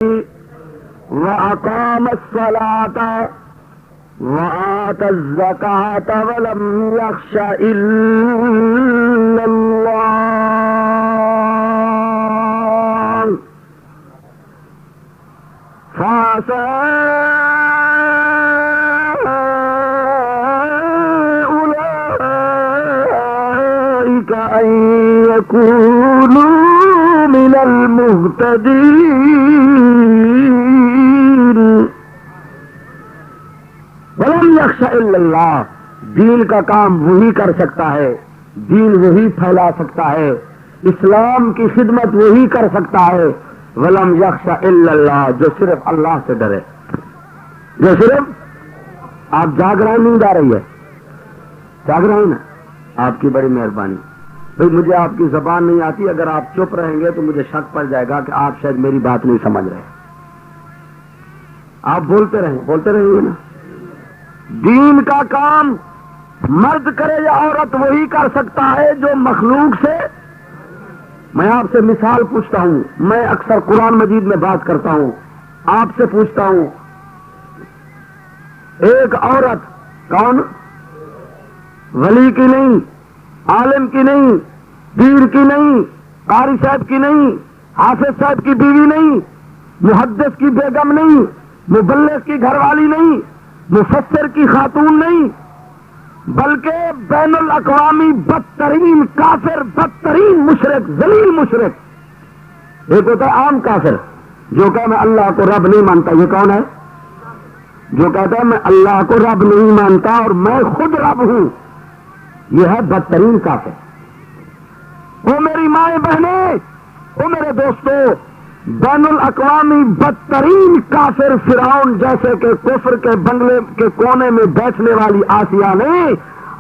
وأقام الصلاة وآتى الزكاة ولم يخش إلا الله فعسى أولئك أن يكونوا من المهتدين ولم يخش الا اللہ. دین کا کام وہی کر سکتا ہے، دین وہی پھیلا سکتا ہے، اسلام کی خدمت وہی کر سکتا ہے. ولم یخش الا اللہ، جو صرف اللہ سے ڈرے. جو صرف آپ جاگ رہے ہیں، نیند آ رہی ہے؟ جاگ رہے ہیں نا؟ آپ کی بڑی مہربانی. بھئی مجھے آپ کی زبان نہیں آتی، اگر آپ چپ رہیں گے تو مجھے شک پڑ جائے گا کہ آپ شاید میری بات نہیں سمجھ رہے. آپ بولتے رہیں گے نا. دین کا کام مرد کرے یا عورت وہی کر سکتا ہے جو مخلوق سے. میں آپ سے مثال پوچھتا ہوں، میں اکثر قرآن مجید میں بات کرتا ہوں، آپ سے پوچھتا ہوں، ایک عورت کون؟ ولی کی نہیں، عالم کی نہیں، پیر کی نہیں، قاری صاحب کی نہیں، حافظ صاحب کی بیوی نہیں، محدث کی بیگم نہیں، مبلغ کی گھر والی نہیں، مفسر کی خاتون نہیں، بلکہ بین الاقوامی بدترین کافر، بدترین مشرک، ذلیل مشرک. ایک ہوتا ہے عام کافر جو کہ میں اللہ کو رب نہیں مانتا. یہ کون ہے؟ جو کہتا ہے میں اللہ کو رب نہیں مانتا اور میں خود رب ہوں. یہ ہے بدترین کافر. وہ میری مائیں بہنیں، وہ میرے دوستوں، بین الاقوامی بدترین کافر فرعون جیسے کہ کفر کے بنگلے کے کونے میں بیٹھنے والی آسیہ نے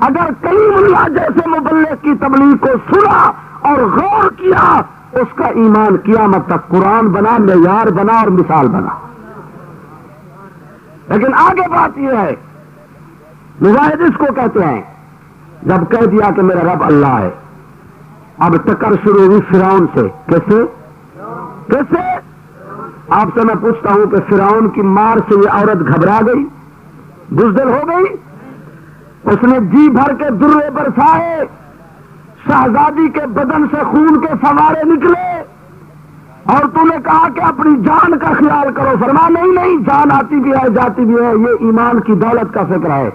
اگر کلیم اللہ جیسے مبلغ کی تبلیغ کو سنا اور غور کیا، اس کا ایمان قیامت تک قرآن بنا، معیار بنا اور مثال بنا. لیکن آگے بات یہ ہے، مجاہد اس کو کہتے ہیں، جب کہہ دیا کہ میرا رب اللہ ہے، اب ٹکر شروع ہوئی فرعون سے. کیسے؟ آپ سے میں پوچھتا ہوں کہ فرعون کی مار سے یہ عورت گھبرا گئی، بزدل ہو گئی؟ اس نے جی بھر کے درے برسائے، شہزادی کے بدن سے خون کے فوارے نکلے، اور تو نے کہا کہ اپنی جان کا خیال کرو. فرمایا نہیں، جان آتی بھی ہے جاتی بھی ہے، یہ ایمان کی دولت کا فکر ہے.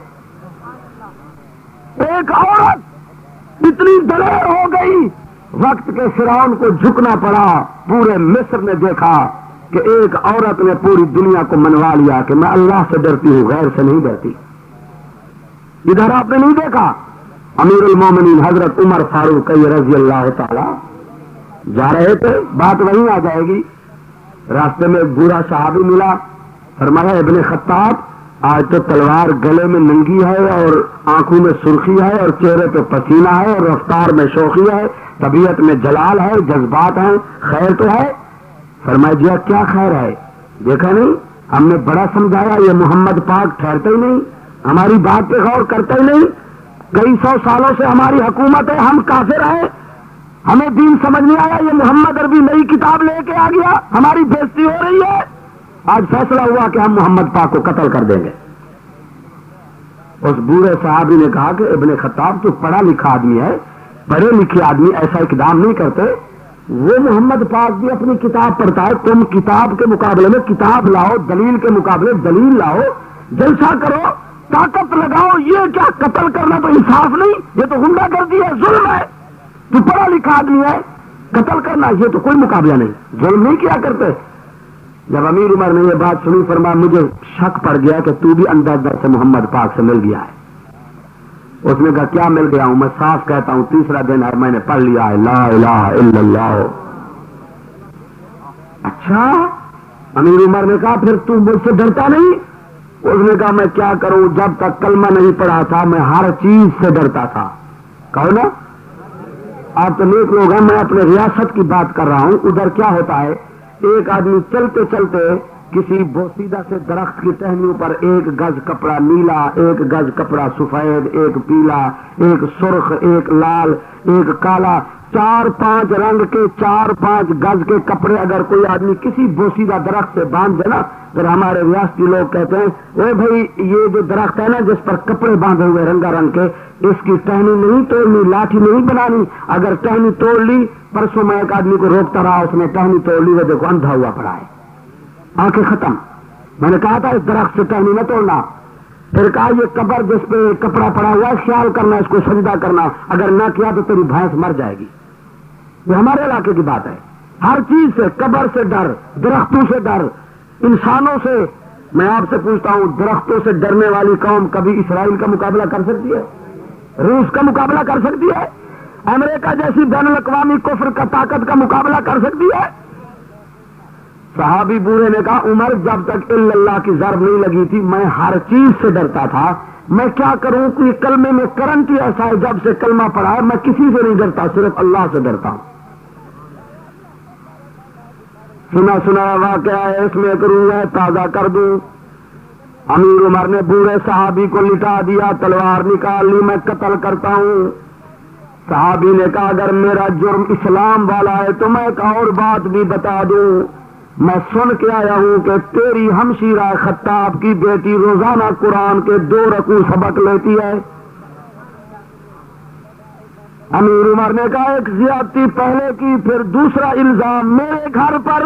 ایک عورت اتنی دلیر ہو گئی، وقت کے فرعون کو جھکنا پڑا. پورے مصر نے دیکھا کہ ایک عورت نے پوری دنیا کو منوا لیا کہ میں اللہ سے ڈرتی ہوں، غیر سے نہیں ڈرتی. ادھر آپ نے نہیں دیکھا امیر المومنین حضرت عمر فاروق رضی اللہ تعالی جا رہے تھے، بات وہیں آ جائے گی. راستے میں ایک بوڑھا صحابی ملا، فرمایا ابن خطاب آج تو تلوار گلے میں ننگی ہے اور آنکھوں میں سرخی ہے اور چہرے پہ پسینہ ہے اور رفتار میں شوخی ہے، طبیعت میں جلال ہے، جذبات ہیں، خیر تو ہے؟ فرمایا جی کیا خیر ہے؟ دیکھا نہیں ہم نے بڑا سمجھایا، یہ محمد پاک ٹھہرتے ہی نہیں، ہماری بات پہ غور کرتے ہی نہیں. کئی سو سالوں سے ہماری حکومت ہے، ہم کافر ہیں، ہمیں دین سمجھ نہیں آیا، یہ محمد عربی نئی کتاب لے کے آ گیا، ہماری بےزتی ہو رہی ہے. آج فیصلہ ہوا کہ ہم محمد پاک کو قتل کر دیں گے. اس بوڑھے صحابی نے کہا کہ ابن خطاب تو پڑھا لکھا آدمی ہے، پڑھے لکھے آدمی ایسا اقدام نہیں کرتے. وہ محمد پاک بھی اپنی کتاب پڑھتا ہے، تم کتاب کے مقابلے میں کتاب لاؤ، دلیل کے مقابلے دلیل لاؤ، جلسہ کرو، طاقت لگاؤ. یہ کیا قتل کرنا تو انصاف نہیں، یہ تو غنڈہ گردی ہے، ظلم ہے. تو پڑھا لکھا آدمی ہے، قتل کرنا یہ تو کوئی مقابلہ نہیں، ظلم نہیں کیا کرتے. جب امیر عمر نے یہ بات سنی، فرمایا مجھے شک پڑ گیا کہ تو بھی اندازہ سے محمد پاک سے مل گیا ہے. اس نے کہا کیا مل گیا ہوں؟ میں صاف کہتا ہوں تیسرا دن ہے، میں نے پڑھ لیا ہے لا الہ الا اللہ. اچھا، امیر عمر نے کہا پھر تو مجھ سے ڈرتا نہیں؟ اس نے کہا میں کیا کروں، جب تک کلمہ نہیں پڑھا تھا میں ہر چیز سے ڈرتا تھا. کہو نا، آپ تو نیک لوگ ہیں، میں اپنے ریاست کی بات کر رہا ہوں. ادھر کیا ہوتا ہے، ایک آدمی چلتے چلتے کسی بوسیدہ سے درخت کی ٹہنیوں پر ایک گز کپڑا نیلا، ایک گز کپڑا سفید، ایک پیلا، ایک سرخ، ایک لال، ایک کالا، 4-5 رنگ کے 4-5 گز کے کپڑے اگر کوئی آدمی کسی بوسیدہ درخت سے باندھ دے نا، پھر ہمارے ریاستی لوگ کہتے ہیں اے بھائی یہ جو درخت ہے نا جس پر کپڑے باندھے ہوئے رنگا رنگ کے، اس کی ٹہنی نہیں توڑنی، لاٹھی نہیں بنانی، اگر ٹہنی توڑ لی، پرسوں میں ایک آدمی کو روکتا رہا، اس نے ٹہنی توڑ لی، وہ دیکھو اندھا ہوا پڑا ہے، آنکھیں ختم۔ میں نے کہا تھا اس درخت سے ٹہنی نہ توڑنا، پھر کہا یہ قبر جس پہ کپڑا پڑا ہوا ہے خیال کرنا، اس کو سجدہ کرنا، اگر نہ کیا تو تیری بھینس مر جائے گی۔ یہ ہمارے علاقے کی بات ہے، ہر چیز سے، قبر سے ڈر، درختوں سے ڈر، انسانوں سے۔ میں آپ سے پوچھتا ہوں، درختوں سے ڈرنے والی قوم کبھی اسرائیل کا مقابلہ کر سکتی ہے؟ روس کا مقابلہ کر سکتی ہے؟ امریکہ جیسی بین الاقوامی کفر کا طاقت کا مقابلہ کر سکتی ہے؟ صحابی بوڑھے نے کہا عمر جب تک الا اللہ کی ضرب نہیں لگی تھی میں ہر چیز سے ڈرتا تھا، میں کیا کروں، کوئی کلمے میں کرنٹ ہی ایسا ہے، جب سے کلمہ پڑھا ہے میں کسی سے نہیں ڈرتا، صرف اللہ سے ڈرتا ہوں۔ سنا واقعہ ہے، اس میں کروں گا تازہ کر دوں۔ امیر عمر نے بوڑھے صحابی کو لٹا دیا، تلوار نکال لی، میں قتل کرتا ہوں۔ صحابی نے کہا اگر میرا جرم اسلام والا ہے تو میں ایک اور بات بھی بتا دوں، میں سن کے آیا ہوں کہ تیری ہمشیرہ خطاب کی بیٹی روزانہ قرآن کے 2 رکوع سبق لیتی ہے۔ امیر عمر نے کہا ایک زیادتی پہلے کی، پھر دوسرا الزام میرے گھر پر۔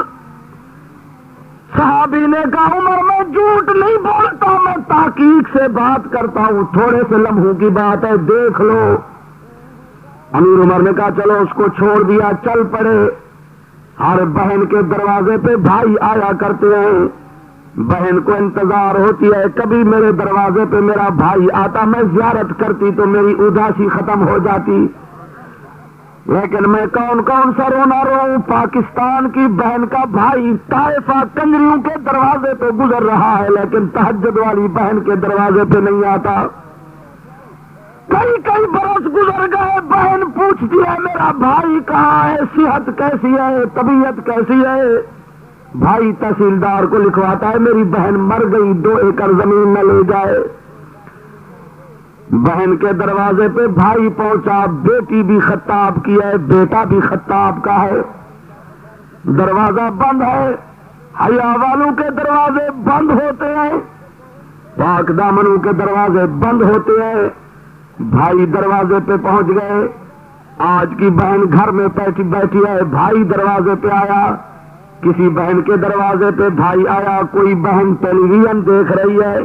صحابی نے کہا عمر میں جھوٹ نہیں بولتا، میں تحقیق سے بات کرتا ہوں، تھوڑے سے لمحوں کی بات ہے، دیکھ لو۔ امیر عمر نے کہا چلو اس کو چھوڑ دیا، چل پڑے۔ ہر بہن کے دروازے پہ بھائی آیا کرتے ہیں، بہن کو انتظار ہوتی ہے کبھی میرے دروازے پہ میرا بھائی آتا، میں زیارت کرتی تو میری اداسی ختم ہو جاتی۔ لیکن میں کون سا رونا رو، پاکستان کی بہن کا بھائی طائفہ کنجریوں کے دروازے پہ گزر رہا ہے لیکن تہجد والی بہن کے دروازے پہ نہیں آتا۔ کئی برس گزر گئے، بہن پوچھتی ہے میرا بھائی کہاں ہے، صحت کیسی ہے، طبیعت کیسی ہے؟ بھائی تحصیلدار کو لکھواتا ہے میری بہن مر گئی، 2 ایکڑ زمین نہ لے جائے۔ بہن کے دروازے پہ بھائی پہنچا، بیٹی بھی خطاب کی ہے، بیٹا بھی خطاب کا ہے، دروازہ بند ہے۔ حیا والوں کے دروازے بند ہوتے ہیں، پاک دامنوں کے دروازے بند ہوتے ہیں۔ بھائی دروازے پہ پہنچ گئے، آج کی بہن گھر میں بیٹھی ہے، بھائی دروازے پہ آیا، کسی بہن کے دروازے پہ بھائی آیا، کوئی بہن ٹیلی ویژن دیکھ رہی ہے،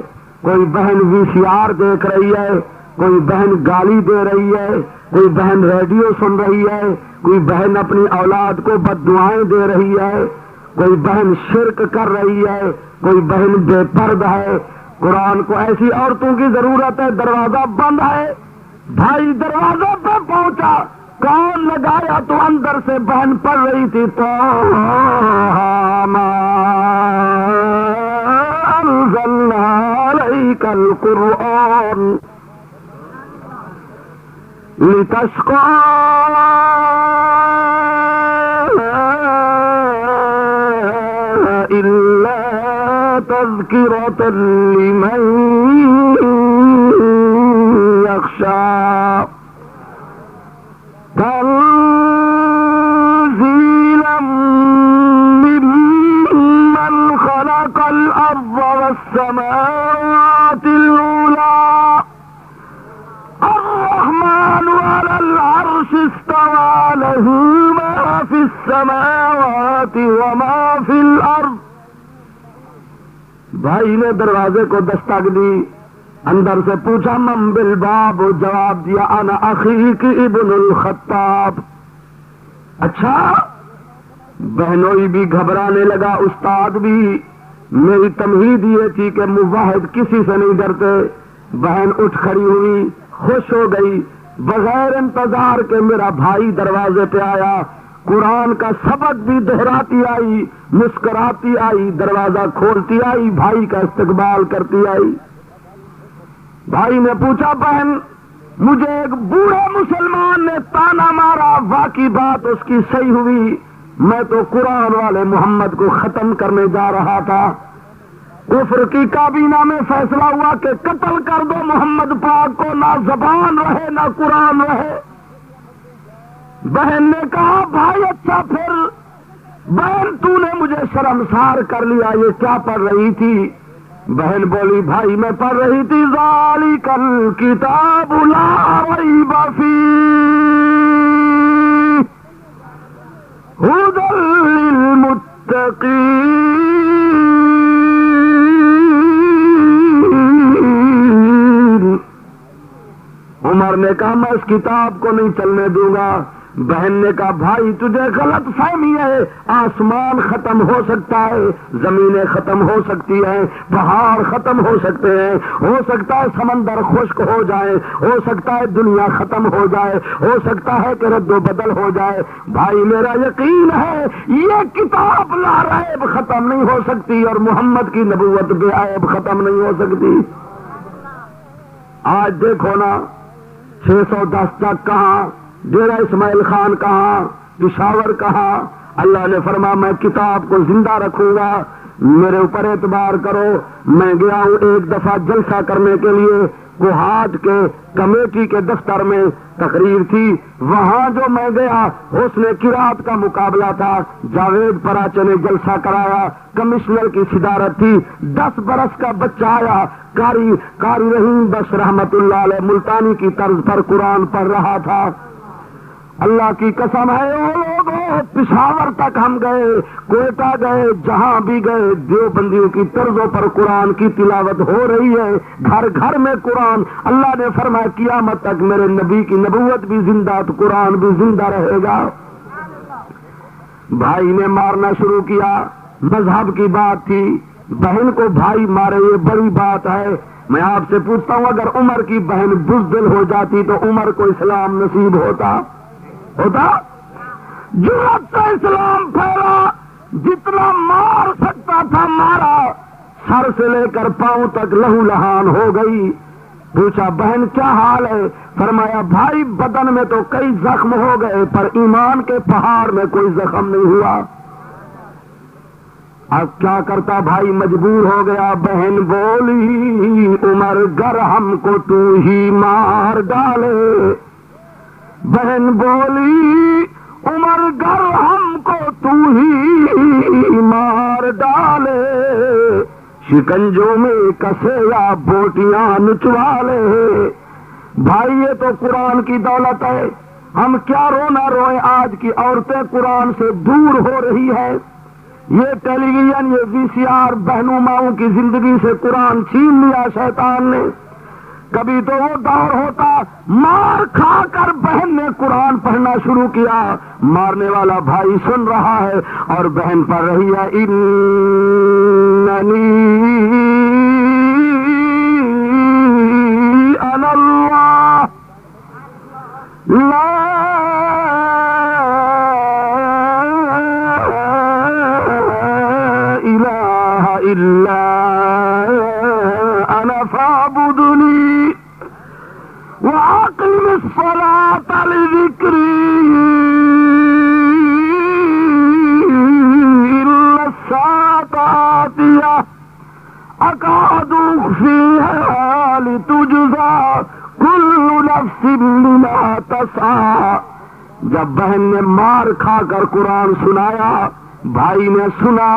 کوئی بہن VCR دیکھ رہی ہے، کوئی بہن گالی دے رہی ہے، کوئی بہن ریڈیو سن رہی ہے، کوئی بہن اپنی اولاد کو بد دعائیں دے رہی ہے، کوئی بہن شرک کر رہی ہے، کوئی بہن بے پردہ ہے۔ قرآن کو ایسی عورتوں کی ضرورت ہے، دروازہ بند ہے۔ بھائی دروازے پہ پہنچا، کون لگایا تو اندر سے بہن پڑھ رہی تھی تو انزلنا علیک القرآن لتشقى إلا تذكرة لمن يخشى تنزيلا ممن خلق الأرض والسماوات العلى الرحمن على العرش استوى له ما في السماوات وما في الأرض۔ بھائی نے دروازے کو دستک دی، اندر سے پوچھا من بالباب، جواب دیا انا اخیک ابن الخطاب۔ اچھا، بہنوئی بھی گھبرانے لگا، استاد بھی۔ میری تمہید یہ تھی کہ موحد کسی سے نہیں ڈرتے۔ بہن اٹھ کھڑی ہوئی، خوش ہو گئی، بغیر انتظار کے میرا بھائی دروازے پہ آیا، قرآن کا سبق بھی دہراتی آئی، مسکراتی آئی، دروازہ کھولتی آئی، بھائی کا استقبال کرتی آئی۔ بھائی نے پوچھا بہن مجھے ایک بوڑھے مسلمان نے تانا مارا، واقعی بات اس کی صحیح ہوئی، میں تو قرآن والے محمد کو ختم کرنے جا رہا تھا، کفر کی کابینہ میں فیصلہ ہوا کہ قتل کر دو محمد پاک کو، نہ زبان رہے نہ قرآن رہے۔ بہن نے کہا بھائی اچھا پھر بہن تو نے مجھے شرمسار کر لیا، یہ کیا پڑھ رہی تھی؟ بہن بولی بھائی میں پڑھ رہی تھی ذالک الکتاب لا ریب فیہ ھدی للمتقین۔ عمر نے کہا میں اس کتاب کو نہیں چلنے دوں گا۔ بہن نے کہا بھائی تجھے غلط فہمی ہے، آسمان ختم ہو سکتا ہے، زمینیں ختم ہو سکتی ہیں، پہاڑ ختم ہو سکتے ہیں، ہو سکتا ہے سمندر خشک ہو جائے، ہو سکتا ہے دنیا ختم ہو جائے، ہو سکتا ہے کہ رد و بدل ہو جائے۔ بھائی میرا یقین ہے یہ کتاب لا ریب ختم نہیں ہو سکتی اور محمد کی نبوت بے عیب ختم نہیں ہو سکتی۔ آج دیکھو نا 610 تک کہاں، ڈیرہ اسماعیل خان کہاں، پشاور کہاں، اللہ نے فرمایا میں کتاب کو زندہ رکھوں گا، میرے اوپر اعتبار کرو۔ میں گیا ہوں ایک دفعہ جلسہ کرنے کے لیے، کوہاٹ کے کمیٹی کے دفتر میں تقریر تھی، وہاں جو میں گیا حسن قرات کا مقابلہ تھا، جاوید پراچے نے جلسہ کرایا، کمشنر کی صدارت تھی، 10 برس کا بچہ آیا، قاری رحیم بخش رحمت اللہ علیہ ملتانی کی طرز پر قرآن پڑھ رہا تھا۔ اللہ کی قسم ہے وہ لوگوں، پشاور تک ہم گئے، کوئٹہ گئے، جہاں بھی گئے دیوبندیوں کی طرزوں پر قرآن کی تلاوت ہو رہی ہے، گھر گھر میں قرآن۔ اللہ نے فرمایا قیامت تک میرے نبی کی نبوت بھی زندہ تو قرآن بھی زندہ رہے گا۔ بھائی نے مارنا شروع کیا، مذہب کی بات تھی، بہن کو بھائی مارے یہ بڑی بات ہے۔ میں آپ سے پوچھتا ہوں اگر عمر کی بہن بزدل ہو جاتی تو عمر کو اسلام نصیب ہوتا؟ جرأت سے اسلام پھیلا، جتنا مار سکتا تھا مارا، سر سے لے کر پاؤں تک لہو لہان ہو گئی۔ پوچھا بہن کیا حال ہے؟ فرمایا بھائی بدن میں تو کئی زخم ہو گئے پر ایمان کے پہاڑ میں کوئی زخم نہیں ہوا۔ اب کیا کرتا بھائی مجبور ہو گیا۔ بہن بولی عمر گر ہم کو تو ہی مار ڈالے، بہن بولی عمر گر ہم کو تو ہی مار ڈالے، شکنجوں میں کسے یا بوٹیاں نچوا لے۔ بھائی یہ تو قرآن کی دولت ہے، ہم کیا رونا روئیں، آج کی عورتیں قرآن سے دور ہو رہی ہے۔ یہ ٹیلی ویژن، یہ VCR بہنوں ماؤں کی زندگی سے قرآن چھین لیا شیطان نے۔ کبھی تو وہ دور ہوتا مار کھا کر بہن نے قرآن پڑھنا شروع کیا، مارنے والا بھائی سن رہا ہے اور بہن پڑھ رہی ہے اننی انا اللہ لا الہ الا انا فاعبدنی وَأَقِمِ الصَّلَاةَ لِذِكْرِي إِلَّا السَّاعَةَ آتِيَةٌ أَكَادُ أُخْفِيهَا لِتُجْزَى كُلُّ نَفْسٍ بِمَا تَسْعَىٰ۔ جب بہن نے مار کھا کر قرآن سنایا، بھائی نے سنا،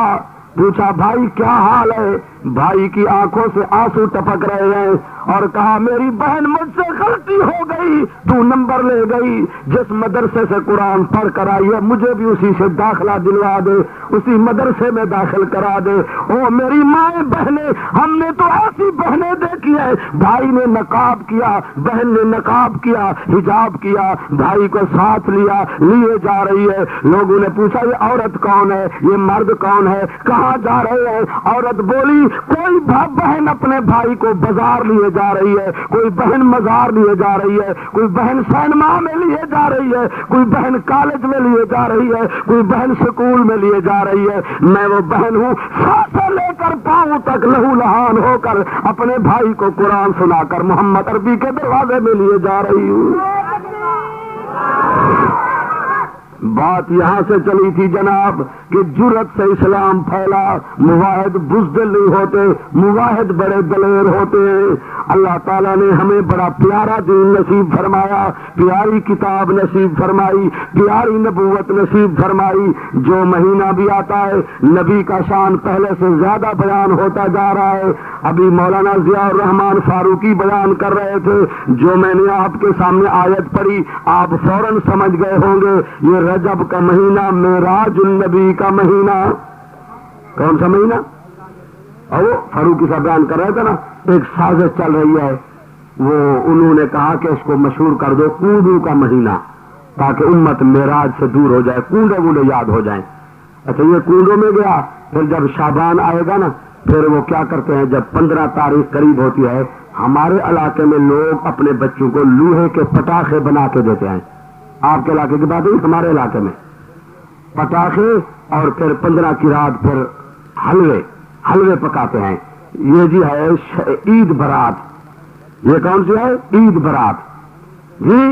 پوچھا بھائی کیا حال ہے؟ بھائی کی آنکھوں سے آنسو ٹپک رہے ہیں اور کہا میری بہن مجھ سے غلطی ہو گئی، تو نمبر لے گئی، جس مدرسے سے قرآن پڑھ کر آئی ہے مجھے بھی اسی سے داخلہ دلوا دے، اسی مدرسے میں داخل کرا دے۔ او میری مائیں بہنیں، ہم نے تو ایسی بہنیں دیکھی ہے، بھائی نے نقاب کیا، بہن نے نقاب کیا، حجاب کیا، بھائی کو ساتھ لیا، لیے جا رہی ہے۔ لوگوں نے پوچھا یہ عورت کون ہے، یہ مرد کون ہے، کہاں جا رہے ہیں؟ عورت بولی کوئی بہن اپنے بھائی کو بازار لیے جا رہی ہے، کوئی بہن مزار لیے جا رہی ہے، کوئی بہن سینما میں لیے جا رہی ہے، کوئی بہن کالج میں لیے جا رہی ہے، کوئی بہن سکول میں لیے جا رہی ہے۔ میں وہ بہن ہوں، سر سے لے کر پاؤں تک لہو لہان ہو کر اپنے بھائی کو قرآن سنا کر محمد عربی کے دروازے میں لیے جا رہی ہوں۔ بات یہاں سے چلی تھی جناب کہ جرت سے اسلام پھیلا، مواحد بزدل نہیں ہوتے، مواحد بڑے دلیر ہوتے ہیں۔ اللہ تعالیٰ نے ہمیں بڑا پیارا دین نصیب فرمایا، پیاری کتاب نصیب فرمائی، پیاری نبوت نصیب فرمائی۔ جو مہینہ بھی آتا ہے نبی کا شان پہلے سے زیادہ بیان ہوتا جا رہا ہے۔ ابھی مولانا ضیاء الرحمان فاروقی بیان کر رہے تھے، جو میں نے آپ کے سامنے آیت پڑھی آپ فوراً سمجھ گئے ہوں گے، یہ رجب کا مہینہ معراج النبی کا مہینہ۔ کون سا مہینہ؟ اور وہ فاروقی صاحب بیان کر رہے تھے نا، ایک سازش چل رہی ہے، وہ انہوں نے کہا کہ اس کو مشہور کر دو کنڈوں کا مہینہ، تاکہ امت معراج سے دور ہو جائے، کنڈے وونڈے یاد ہو جائیں۔ اچھا یہ کنڈوں میں گیا، پھر جب شعبان آئے گا نا، پھر وہ کیا کرتے ہیں، جب 15 تاریخ قریب ہوتی ہے، ہمارے علاقے میں لوگ اپنے بچوں کو لوہے کے پٹاخے بنا کے دیتے ہیں۔ آپ کے علاقے کی بات نہیں، ہمارے علاقے میں پٹاخے، اور پھر 15 کی رات پھر حلوے پکاتے ہیں۔ یہ جی ہے عید برات۔ یہ کون سی ہے؟ عید برات جی۔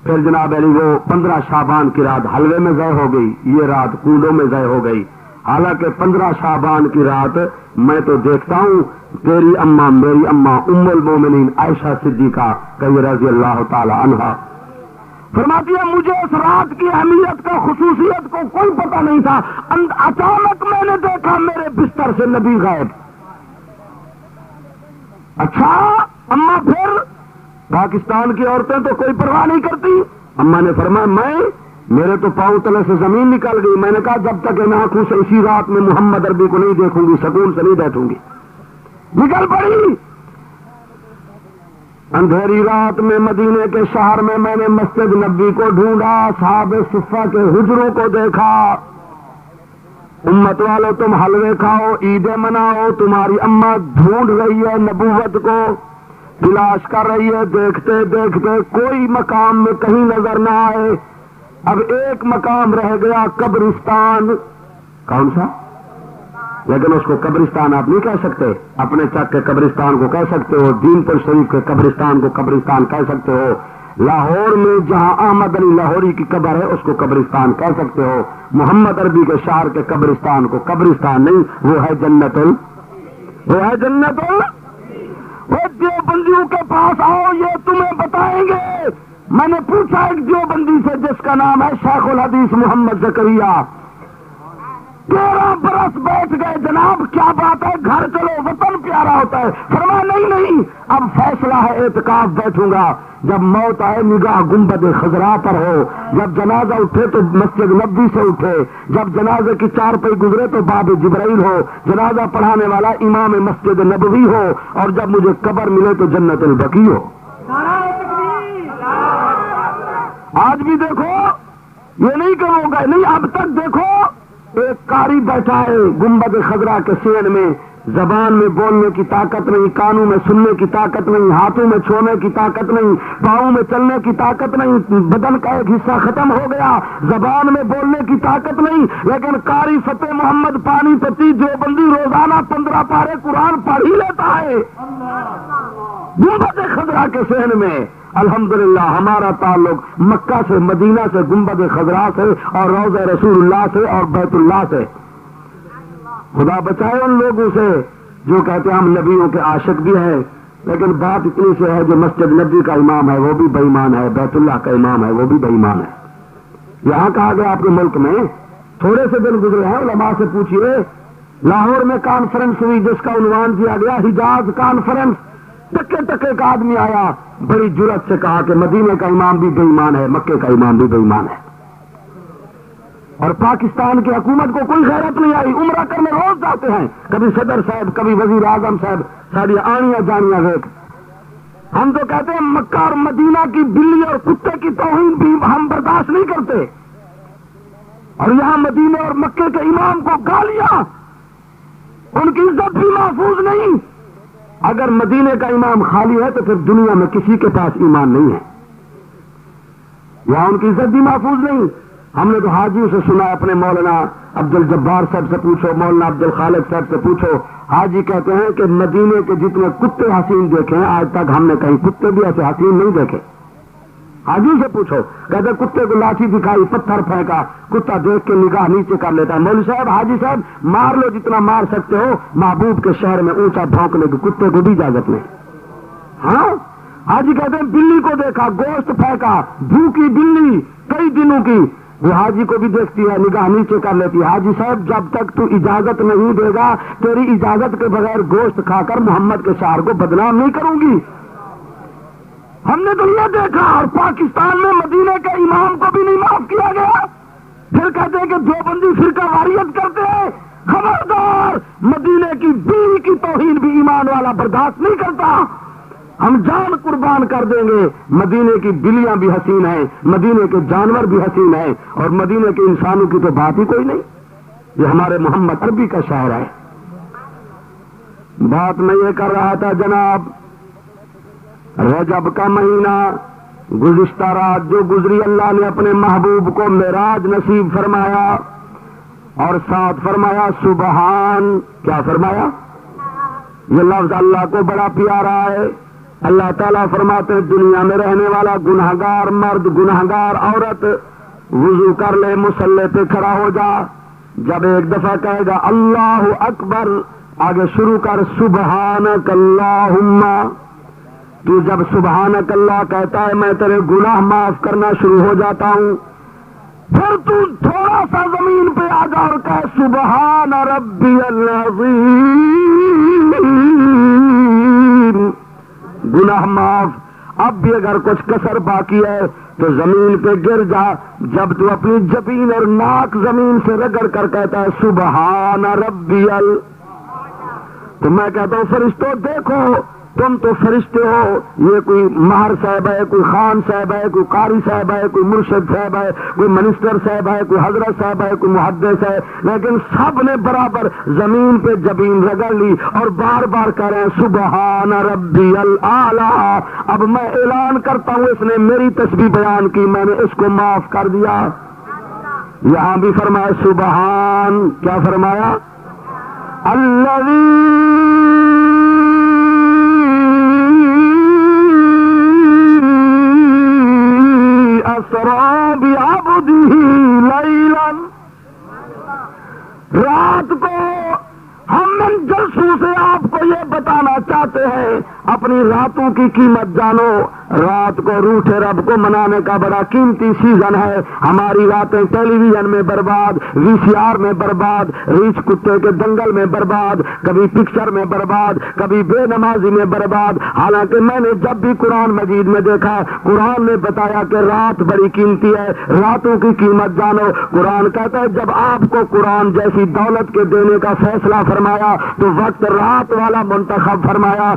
پھر جناب علی وہ 15 شعبان کی رات حلوے میں ضائع ہو گئی، یہ رات کنڈوں میں ضائع ہو گئی۔ حالانکہ 15 شعبان کی رات میں تو دیکھتا ہوں تیری اماں میری اماں ام المومنین عائشہ صدیقہ رضی اللہ تعالی عنہا فرماتی ہے، مجھے اس رات کی اہمیت کا خصوصیت کو کوئی پتہ نہیں تھا، اچانک میں نے دیکھا میرے بستر سے نبی غائب۔ اچھا اماں، پھر پاکستان کی عورتیں تو کوئی پرواہ نہیں کرتی۔ اماں نے فرمایا میرے تو پاؤں تلے سے زمین نکل گئی۔ میں نے کہا جب تک ان آنکھوں سے اسی رات میں محمد عربی کو نہیں دیکھوں گی سکون سے نہیں بیٹھوں گی۔ نکل پڑی۔ اندھیری رات میں مدینے کے شہر میں نے مسجد نبی کو ڈھونڈا، اصحاب صفہ کے حجروں کو دیکھا۔ امت والو تم حلوے کھاؤ، عیدیں مناؤ، تمہاری اماں ڈھونڈ رہی ہے نبوت کو، تلاش کر رہی ہے، دیکھتے دیکھتے کوئی مقام میں کہیں نظر نہ آئے۔ اب ایک مقام رہ گیا، قبرستان۔ کون سا؟ لیکن اس کو قبرستان آپ نہیں کہہ سکتے، اپنے چک کے قبرستان کو کہہ سکتے ہو، دین پر شریف کے قبرستان کو قبرستان کہہ سکتے ہو، لاہور میں جہاں احمد علی لاہوری کی قبر ہے اس کو قبرستان کہہ سکتے ہو، محمد عربی کے شہر کے قبرستان کو قبرستان نہیں، وہ ہے جنت وہ دیوبندیوں کے پاس آؤ، یہ تمہیں بتائیں گے۔ میں نے پوچھا ایک دیوبندی سے جس کا نام ہے شیخ الحدیث محمد زکریا، 13 برس بیٹھ گئے، جناب کیا بات ہے، گھر چلو، وطن پیارا ہوتا ہے۔ فرمایا نہیں، اب فیصلہ ہے اعتکاف بیٹھوں گا، جب موت آئے نگاہ گنبد خضرا پر ہو، جب جنازہ اٹھے تو مسجد نبی سے اٹھے، جب جنازے کی 4 پئی گزرے تو باب جبرائیل ہو، جنازہ پڑھانے والا امام مسجد نبوی ہو، اور جب مجھے قبر ملے تو جنت البقیع ہو۔ آج بھی دیکھو، یہ نہیں کہوں گا نہیں، اب تک دیکھو ایک قاری بیٹھا ہے گنبد خضرا کے سین میں، زبان میں بولنے کی طاقت نہیں، کانوں میں سننے کی طاقت نہیں، ہاتھوں میں چھونے کی طاقت نہیں، پاؤں میں چلنے کی طاقت نہیں، بدن کا ایک حصہ ختم ہو گیا، زبان میں بولنے کی طاقت نہیں، لیکن قاری فتح محمد پانی پتی دیوبندی روزانہ 15 پارے قرآن پڑھ ہی لیتا ہے گنبد خضرا کے سین میں۔ الحمدللہ ہمارا تعلق مکہ سے، مدینہ سے، گنبد خضرا سے، اور روضہ رسول اللہ سے، اور بیت اللہ سے۔ خدا بچائے ان لوگوں سے جو کہتے ہیں ہم نبیوں کے عاشق بھی ہیں، لیکن بات اتنی سے ہے جو مسجد نبی کا امام ہے وہ بھی بے ایمان ہے، بیت اللہ کا امام ہے وہ بھی بے ایمان ہے۔ یہاں کہا گیا آپ کے ملک میں تھوڑے سے دن گزرے ہیں، علماء سے پوچھئے، لاہور میں کانفرنس ہوئی جس کا عنوان کیا گیا حجاز کانفرنس، ٹکے ٹکے کا آدمی آیا، بڑی جرت سے کہا کہ مدینے کا امام بھی بے ایمان ہے، مکے کا امام بھی بے ایمان ہے، اور پاکستان کی حکومت کو کوئی غیرت نہیں آئی۔ عمرہ کرنے روز جاتے ہیں، کبھی صدر صاحب، کبھی وزیر اعظم صاحب، ساری آنیاں جانیاں دیکھ۔ ہم تو کہتے ہیں مکہ اور مدینہ کی بلی اور کتے کی توہین بھی ہم برداشت نہیں کرتے، اور یہاں مدینے اور مکے کے امام کو گالیاں، ان کی عزت بھی محفوظ نہیں۔ اگر مدینے کا امام خالی ہے تو پھر دنیا میں کسی کے پاس ایمان نہیں ہے، یہاں ان کی عزت بھی محفوظ نہیں۔ ہم نے تو حاجیوں سے سنا، اپنے مولانا عبد الجبار صاحب سے پوچھو، مولانا عبد الخالق صاحب سے پوچھو، حاجی کہتے ہیں کہ مدینے کے جتنے کتے حسین دیکھے ہیں آج تک ہم نے کہیں کتے بھی ایسے حسین نہیں دیکھے۔ حاجی سے پوچھو، کہتے کتے کو لاٹھی دکھائی، پتھر پھینکا، کتا دیکھ کے نگاہ نیچے کر لیتا ہے، مولوی صاحب حاجی صاحب مار لو جتنا مار سکتے ہو، محبوب کے شہر میں اونچا بھونکنے کی کتے کو بھی اجازت نہیں۔ ہاں حاجی کہتے ہیں بلی کو دیکھا، گوشت پھینکا، بھوکی بلی کئی دنوں کی، وہ حاجی کو بھی دیکھتی ہے، نگاہ نیچے کر لیتی ہے۔ حاجی صاحب جب تک تو اجازت نہیں دے گا تیری اجازت کے بغیر گوشت کھا کر محمد کے شہر کو بدنام نہیں کروں گی۔ ہم نے تو یہ دیکھا، اور پاکستان میں مدینے کے امام کو بھی نہیں معاف کیا گیا، پھر کہتے ہیں کہ دیوبندی فرقہ واریت کرتے ہیں۔ خبردار، مدینے کی بیوی کی توہین بھی ایمان والا برداشت نہیں کرتا، ہم جان قربان کر دیں گے۔ مدینے کی بلیاں بھی حسین ہیں، مدینے کے جانور بھی حسین ہیں، اور مدینے کے انسانوں کی تو بات ہی کوئی نہیں۔ یہ ہمارے محمد عربی کا شاعر ہے۔ بات میں یہ کر رہا تھا جناب، رجب کا مہینہ گزشتہ رات جو گزری، اللہ نے اپنے محبوب کو معراج نصیب فرمایا، اور ساتھ فرمایا سبحان۔ کیا فرمایا؟ یہ لفظ اللہ کو بڑا پیارا ہے۔ اللہ تعالیٰ فرماتے ہیں دنیا میں رہنے والا گنہگار مرد گنہگار عورت وضو کر لے، مصلی پہ کھڑا ہو جا، جب ایک دفعہ کہے گا اللہ اکبر، آگے شروع کر سبحانک اللہم۔ تو جب سبحانک اللہ کہتا ہے میں تیرے گناہ معاف کرنا شروع ہو جاتا ہوں، پھر تو تھوڑا سا زمین پہ آ جا اور کہے سبحان ربی العظیم، گناہ معاف۔ اب بھی اگر کچھ کسر باقی ہے تو زمین پہ گر جا، جب تو اپنی جبین اور ناک زمین سے رگڑ کر کہتا ہے سبحان ربی تو میں کہتا ہوں فرشتوں دیکھو، تم تو فرشتے ہو، یہ کوئی مہر صاحب ہے، کوئی خان صاحب ہے، کوئی قاری صاحب ہے، کوئی مرشد صاحب ہے، کوئی منسٹر صاحب ہے، کوئی حضرت صاحب ہے، کوئی محدث ہے، لیکن سب نے برابر زمین پہ جبین رگڑ لی اور بار بار کہہ رہے ہیں سبحان ربی الاعلی۔ اب میں اعلان کرتا ہوں اس نے میری تسبیح بیان کی، میں نے اس کو معاف کر دیا۔ یہاں بھی فرمایا سبحان، کیا فرمایا؟ الذی اسری بعبدہ لیلا۔ رات کو ہم ان جلسوں سے آپ کو یہ بتانا چاہتے ہیں، اپنی راتوں کی قیمت جانو۔ رات کو روٹھے رب کو منانے کا بڑا قیمتی سیزن ہے۔ ہماری راتیں ٹیلی ویژن میں برباد، وی سی آر میں برباد، ریچھ کتے کے دنگل میں برباد، کبھی پکچر میں برباد، کبھی بے نمازی میں برباد۔ حالانکہ میں نے جب بھی قرآن مجید میں دیکھا، قرآن نے بتایا کہ رات بڑی قیمتی ہے، راتوں کی قیمت جانو۔ قرآن کہتا ہے جب آپ کو قرآن جیسی دولت کے دینے کا فیصلہ فرمایا تو وقت رات والا منتخب فرمایا۔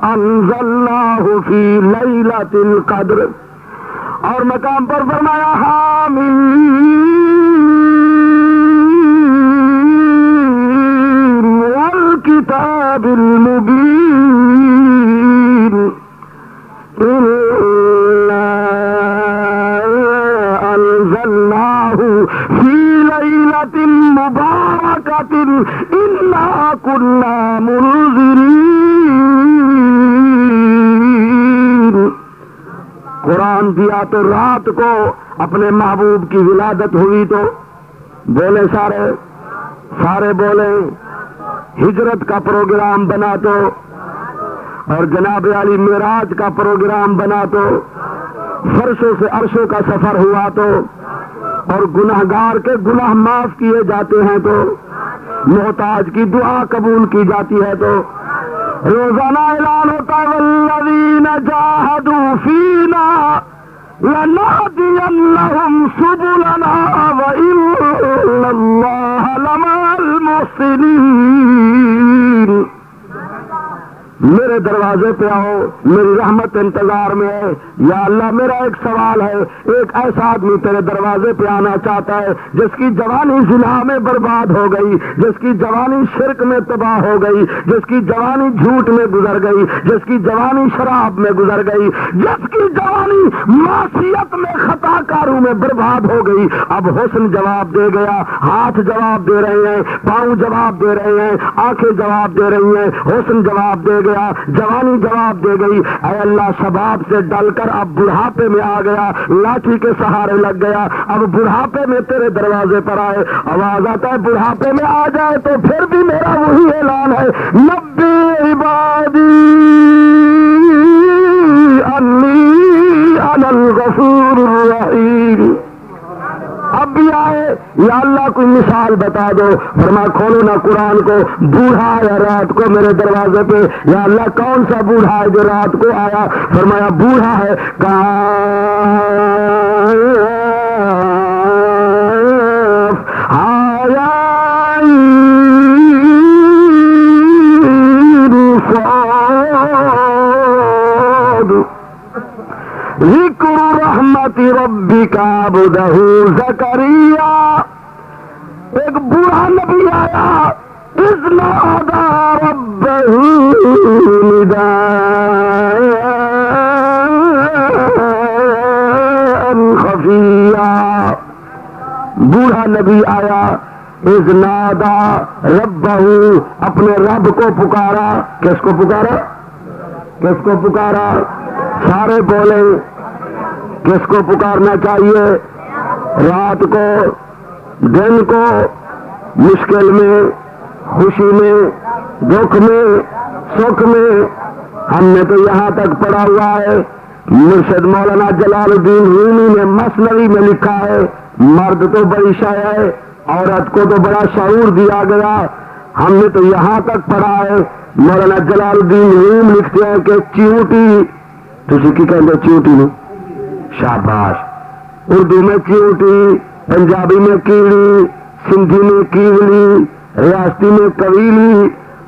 انزلناہ فی لیلۃ القدر، اور مقام پر فرمایا حامیم والکتاب المبین انا انزلناہ فی لیلۃ مبارکۃ انا کنا منذرین۔ قرآن دیا تو رات کو اپنے محبوب کی ولادت ہوئی تو بولے سارے بولے، ہجرت کا پروگرام بنا تو، اور جناب علی معراج کا پروگرام بنا تو، فرشوں سے عرشوں کا سفر ہوا تو، اور گناہگار کے گناہ معاف کیے جاتے ہیں تو، محتاج کی دعا قبول کی جاتی ہے تو، روزانہ اعلان ہوتا ہے والذین جاہدوا فینا لنہدینہم سبلنا وإن اللہ لمع المحسنین۔ میرے دروازے پہ آؤ، میری رحمت انتظار میں ہے۔ یا اللہ میرا ایک سوال ہے، ایک ایسا آدمی تیرے دروازے پہ آنا چاہتا ہے جس کی جوانی زنا میں برباد ہو گئی، جس کی جوانی شرک میں تباہ ہو گئی، جس کی جوانی جھوٹ میں گزر گئی، جس کی جوانی شراب میں گزر گئی، جس کی جوانی معصیت میں خطا کاروں میں برباد ہو گئی۔ اب حسن جواب دے گیا، ہاتھ جواب دے رہے ہیں، پاؤں جواب دے رہے ہیں، آنکھیں جواب دے رہی ہیں، حسن جواب دے گیا، جوانی جواب دے گئی، اے اللہ شباب سے ڈل کر اب بڑھاپے میں آ گیا، لاٹھی کے سہارے لگ گیا، اب بڑھاپے میں تیرے دروازے پر آئے، آواز آتا ہے بڑھاپے میں آ جائے تو پھر بھی میرا وہی اعلان ہے، نبی عبادی انی انا الغفور الرحیم۔ اب بھی آئے، یا اللہ کوئی مثال بتا دو، فرمایا کھولو نا قرآن کو، بوڑھا آیا رات کو میرے دروازے پہ، یا اللہ کون سا بوڑھا ہے جو رات کو آیا؟ فرمایا بوڑھا ہے، ذکر رحمت ربک عبدہ زکریا، ایک بوڑھا نبی آیا، اذ نادى ربه نداء خفیا، بوڑھا نبی آیا، اذ نادى ربہ، اپنے رب کو پکارا، کس کو پکارا؟ کس کو پکارا؟ سارے بولے کس کو پکارنا چاہیے؟ رات کو، دن کو، مشکل میں، خوشی میں، دکھ میں، سکھ میں۔ ہم نے تو یہاں تک پڑھا ہوا ہے، مرشد مولانا جلال الدین رومی نے مثنوی میں لکھا ہے، مرد تو بڑی شے ہے، عورت کو تو بڑا شعور دیا گیا۔ ہم نے تو یہاں تک پڑھا ہے، مولانا جلال الدین روم لکھتے ہیں کہ چیوٹی، تسی کی کہتے چیوٹی نو؟ شاباش۔ اردو میں چیوٹی، پنجابی میں کیڑی، سندھی میں کیولی، ریاستی میں قویلی،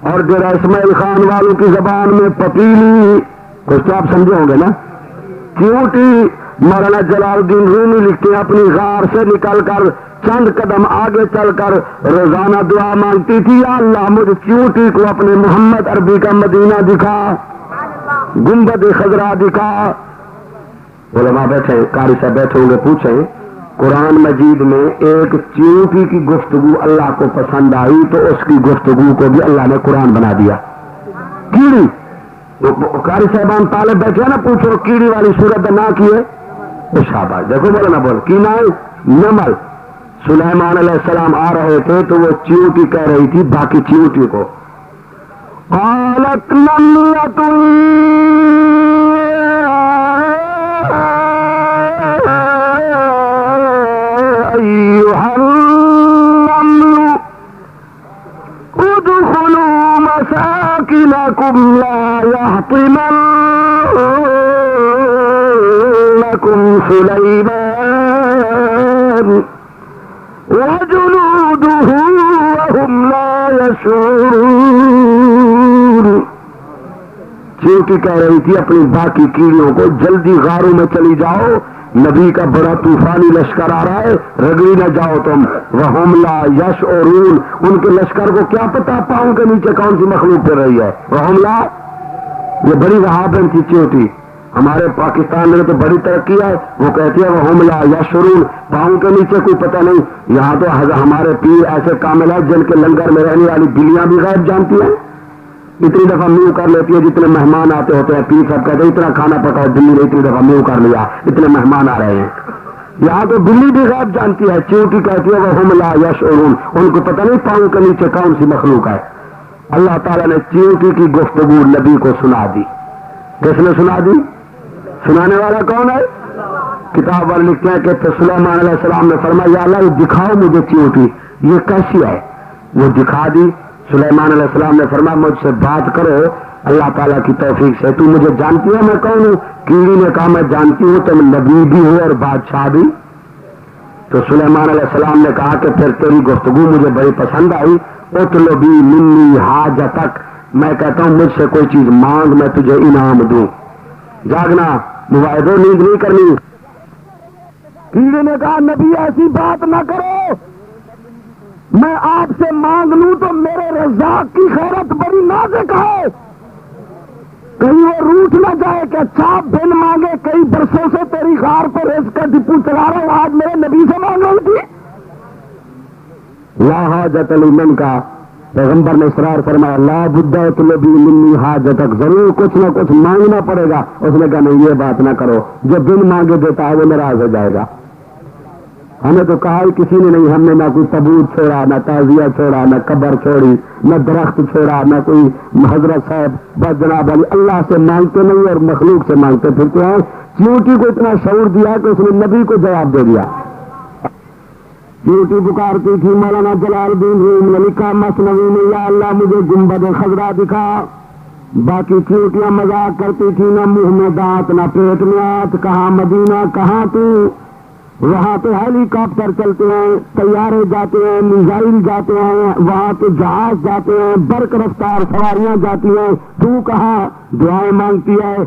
اور جو اسماعیل خان والوں کی زبان میں پپیلی، کچھ تو آپ سمجھے ہوں گے نا؟ چیوٹی۔ مولانا جلال الدین رومی لکھتے ہیں اپنی غار سے نکل کر چند قدم آگے چل کر روزانہ دعا مانگتی تھی، یا اللہ مجھے چیوٹی کو اپنے محمد عربی کا مدینہ دکھا، گنبد خضرا دکھا۔ علماء بیٹھے، قاری صاحب بیٹھے ہوں گے، پوچھیں قرآن مجید میں ایک چیوٹی کی گفتگو اللہ کو پسند آئی تو اس کی گفتگو کو بھی اللہ نے قرآن بنا دیا۔ کیڑی، قاری صاحبان طالب بیٹھے نا، پوچھو کیڑی والی صورت نہ کیے، شاباش۔ دیکھو بولو نا، بول کی نہ نمل۔ سلیمان علیہ السلام آ رہے تھے تو وہ چیوٹی کہہ رہی تھی باقی چیوٹی کو، قالت نملۃ ایھا النمل ادخلوا مساکنکم لا یحطمنکم سلیمان وجنودہ وہم لا یشعرون۔ چیوٹی کہہ رہی تھی اپنی باقی کیڑیوں کو جلدی غاروں میں چلی جاؤ، نبی کا بڑا طوفانی لشکر آ رہا ہے، رگڑی نہ جاؤ تم۔ وہم لا یشعرون، ان کے لشکر کو کیا پتا پاؤں کے نیچے کون سی مخلوق پھر رہی ہے۔ وہم لا، یہ بڑی وہابن تھی چیوٹی، ہمارے پاکستان میں تو بڑی ترقی ہے، وہ کہتی ہے وہم لا یشعرون، پاؤں کے نیچے کوئی پتہ نہیں۔ یہاں تو ہمارے پیر ایسے کامل ہیں جن کے لنگر میں رہنے والی بلیاں بھی غائب جانتی ہیں، اتنی دفعہ میو کر لیتی ہے، جتنے مہمان آتے ہوتے ہیں پیر صاحب کہتے ہیں اتنا کھانا پکاؤ، بلی نے اتنی دفعہ میو کر لیا، اتنے مہمان آ رہے ہیں۔ یہاں تو بلی بھی غائب جانتی ہے، چیوٹی کہتی ہے وہم لا یشعرون، ان کو پتہ نہیں پاؤں کے نیچے کون سی مخلوق ہے۔ اللہ تعالیٰ نے چیوٹی کی گفتگو نبی کو سنا دی۔ کس نے سنا دی؟ سنانے والا کون ہے؟ کتاب والے لکھتے ہیں کہ سلیمان علیہ السلام نے فرمایا یا اللہ دکھاؤ مجھے چیوٹی، یہ کیسی ہے؟ وہ دکھا دی۔ سلیمان علیہ السلام نے فرمایا مجھ سے بات کرو اللہ تعالیٰ کی توفیق سے، تو مجھے جانتی ہے میں کون ہوں؟ کیڑی نے کہا میں جانتی ہوں تم نبی بھی ہو اور بادشاہ بھی۔ تو سلیمان علیہ السلام نے کہا کہ پھر تیری گفتگو مجھے بڑی پسند آئی، اطلبی منی حاجتک، میں کہتا ہوں مجھ سے کوئی چیز مانگ میں تجھے انعام دوں۔ جاگنا، مواعدوں، نیند نہیں کرنی۔ کیڑے نے کہا نبی ایسی بات نہ کرو، میں آپ سے مانگ لوں تو میرے رزاق کی خیرت بڑی نازک ہے، کہیں وہ روٹ نہ جائے کہ اچھا بن مانگے، کئی برسوں سے تیری غار پر رزق کا ڈپو چلا رہا ہوں، آج میرے نبی سے مانگ رہی تھی۔ لا حاجت لمن کا پیغمبر نے اصرار فرمایا لا بدہ طلبی منی حاجتک، ضرور کچھ نہ کچھ مانگنا پڑے گا. اس نے کہا نہیں یہ بات نہ کرو، جو بن مانگے دیتا ہے وہ ناراض ہو جائے گا. ہمیں تو کہا ہی کسی نے نہیں، ہم نے نہ کوئی تابوت چھوڑا، نہ تعزیہ چھوڑا، نہ قبر چھوڑی، نہ درخت چھوڑا، نہ کوئی حضرت صاحب. بس جناب علی اللہ سے مانگتے نہیں اور مخلوق سے مانگتے پھرتے ہیں. چیونٹی کو اتنا شعور دیا کہ اس نے نبی کو جواب دے دیا. چیونٹی پکارتی تھی، مولانا جلال الدین روم نے لکھا مثنوی میں یا اللہ مجھے گنبد خضرا دکھا. باقی چیونٹیاں مذاق کرتی تھی، نہ منہ میں دانت نہ پیٹ میں ہاتھ، کہاں مدینہ کہاں تو. وہاں تو ہیلی کاپٹر چلتے ہیں، طیارے جاتے ہیں، میزائل جاتے ہیں، وہاں تو جہاز جاتے ہیں، برق رفتار سواریاں جاتی ہیں، تو کہاں دعائیں مانگتی ہے.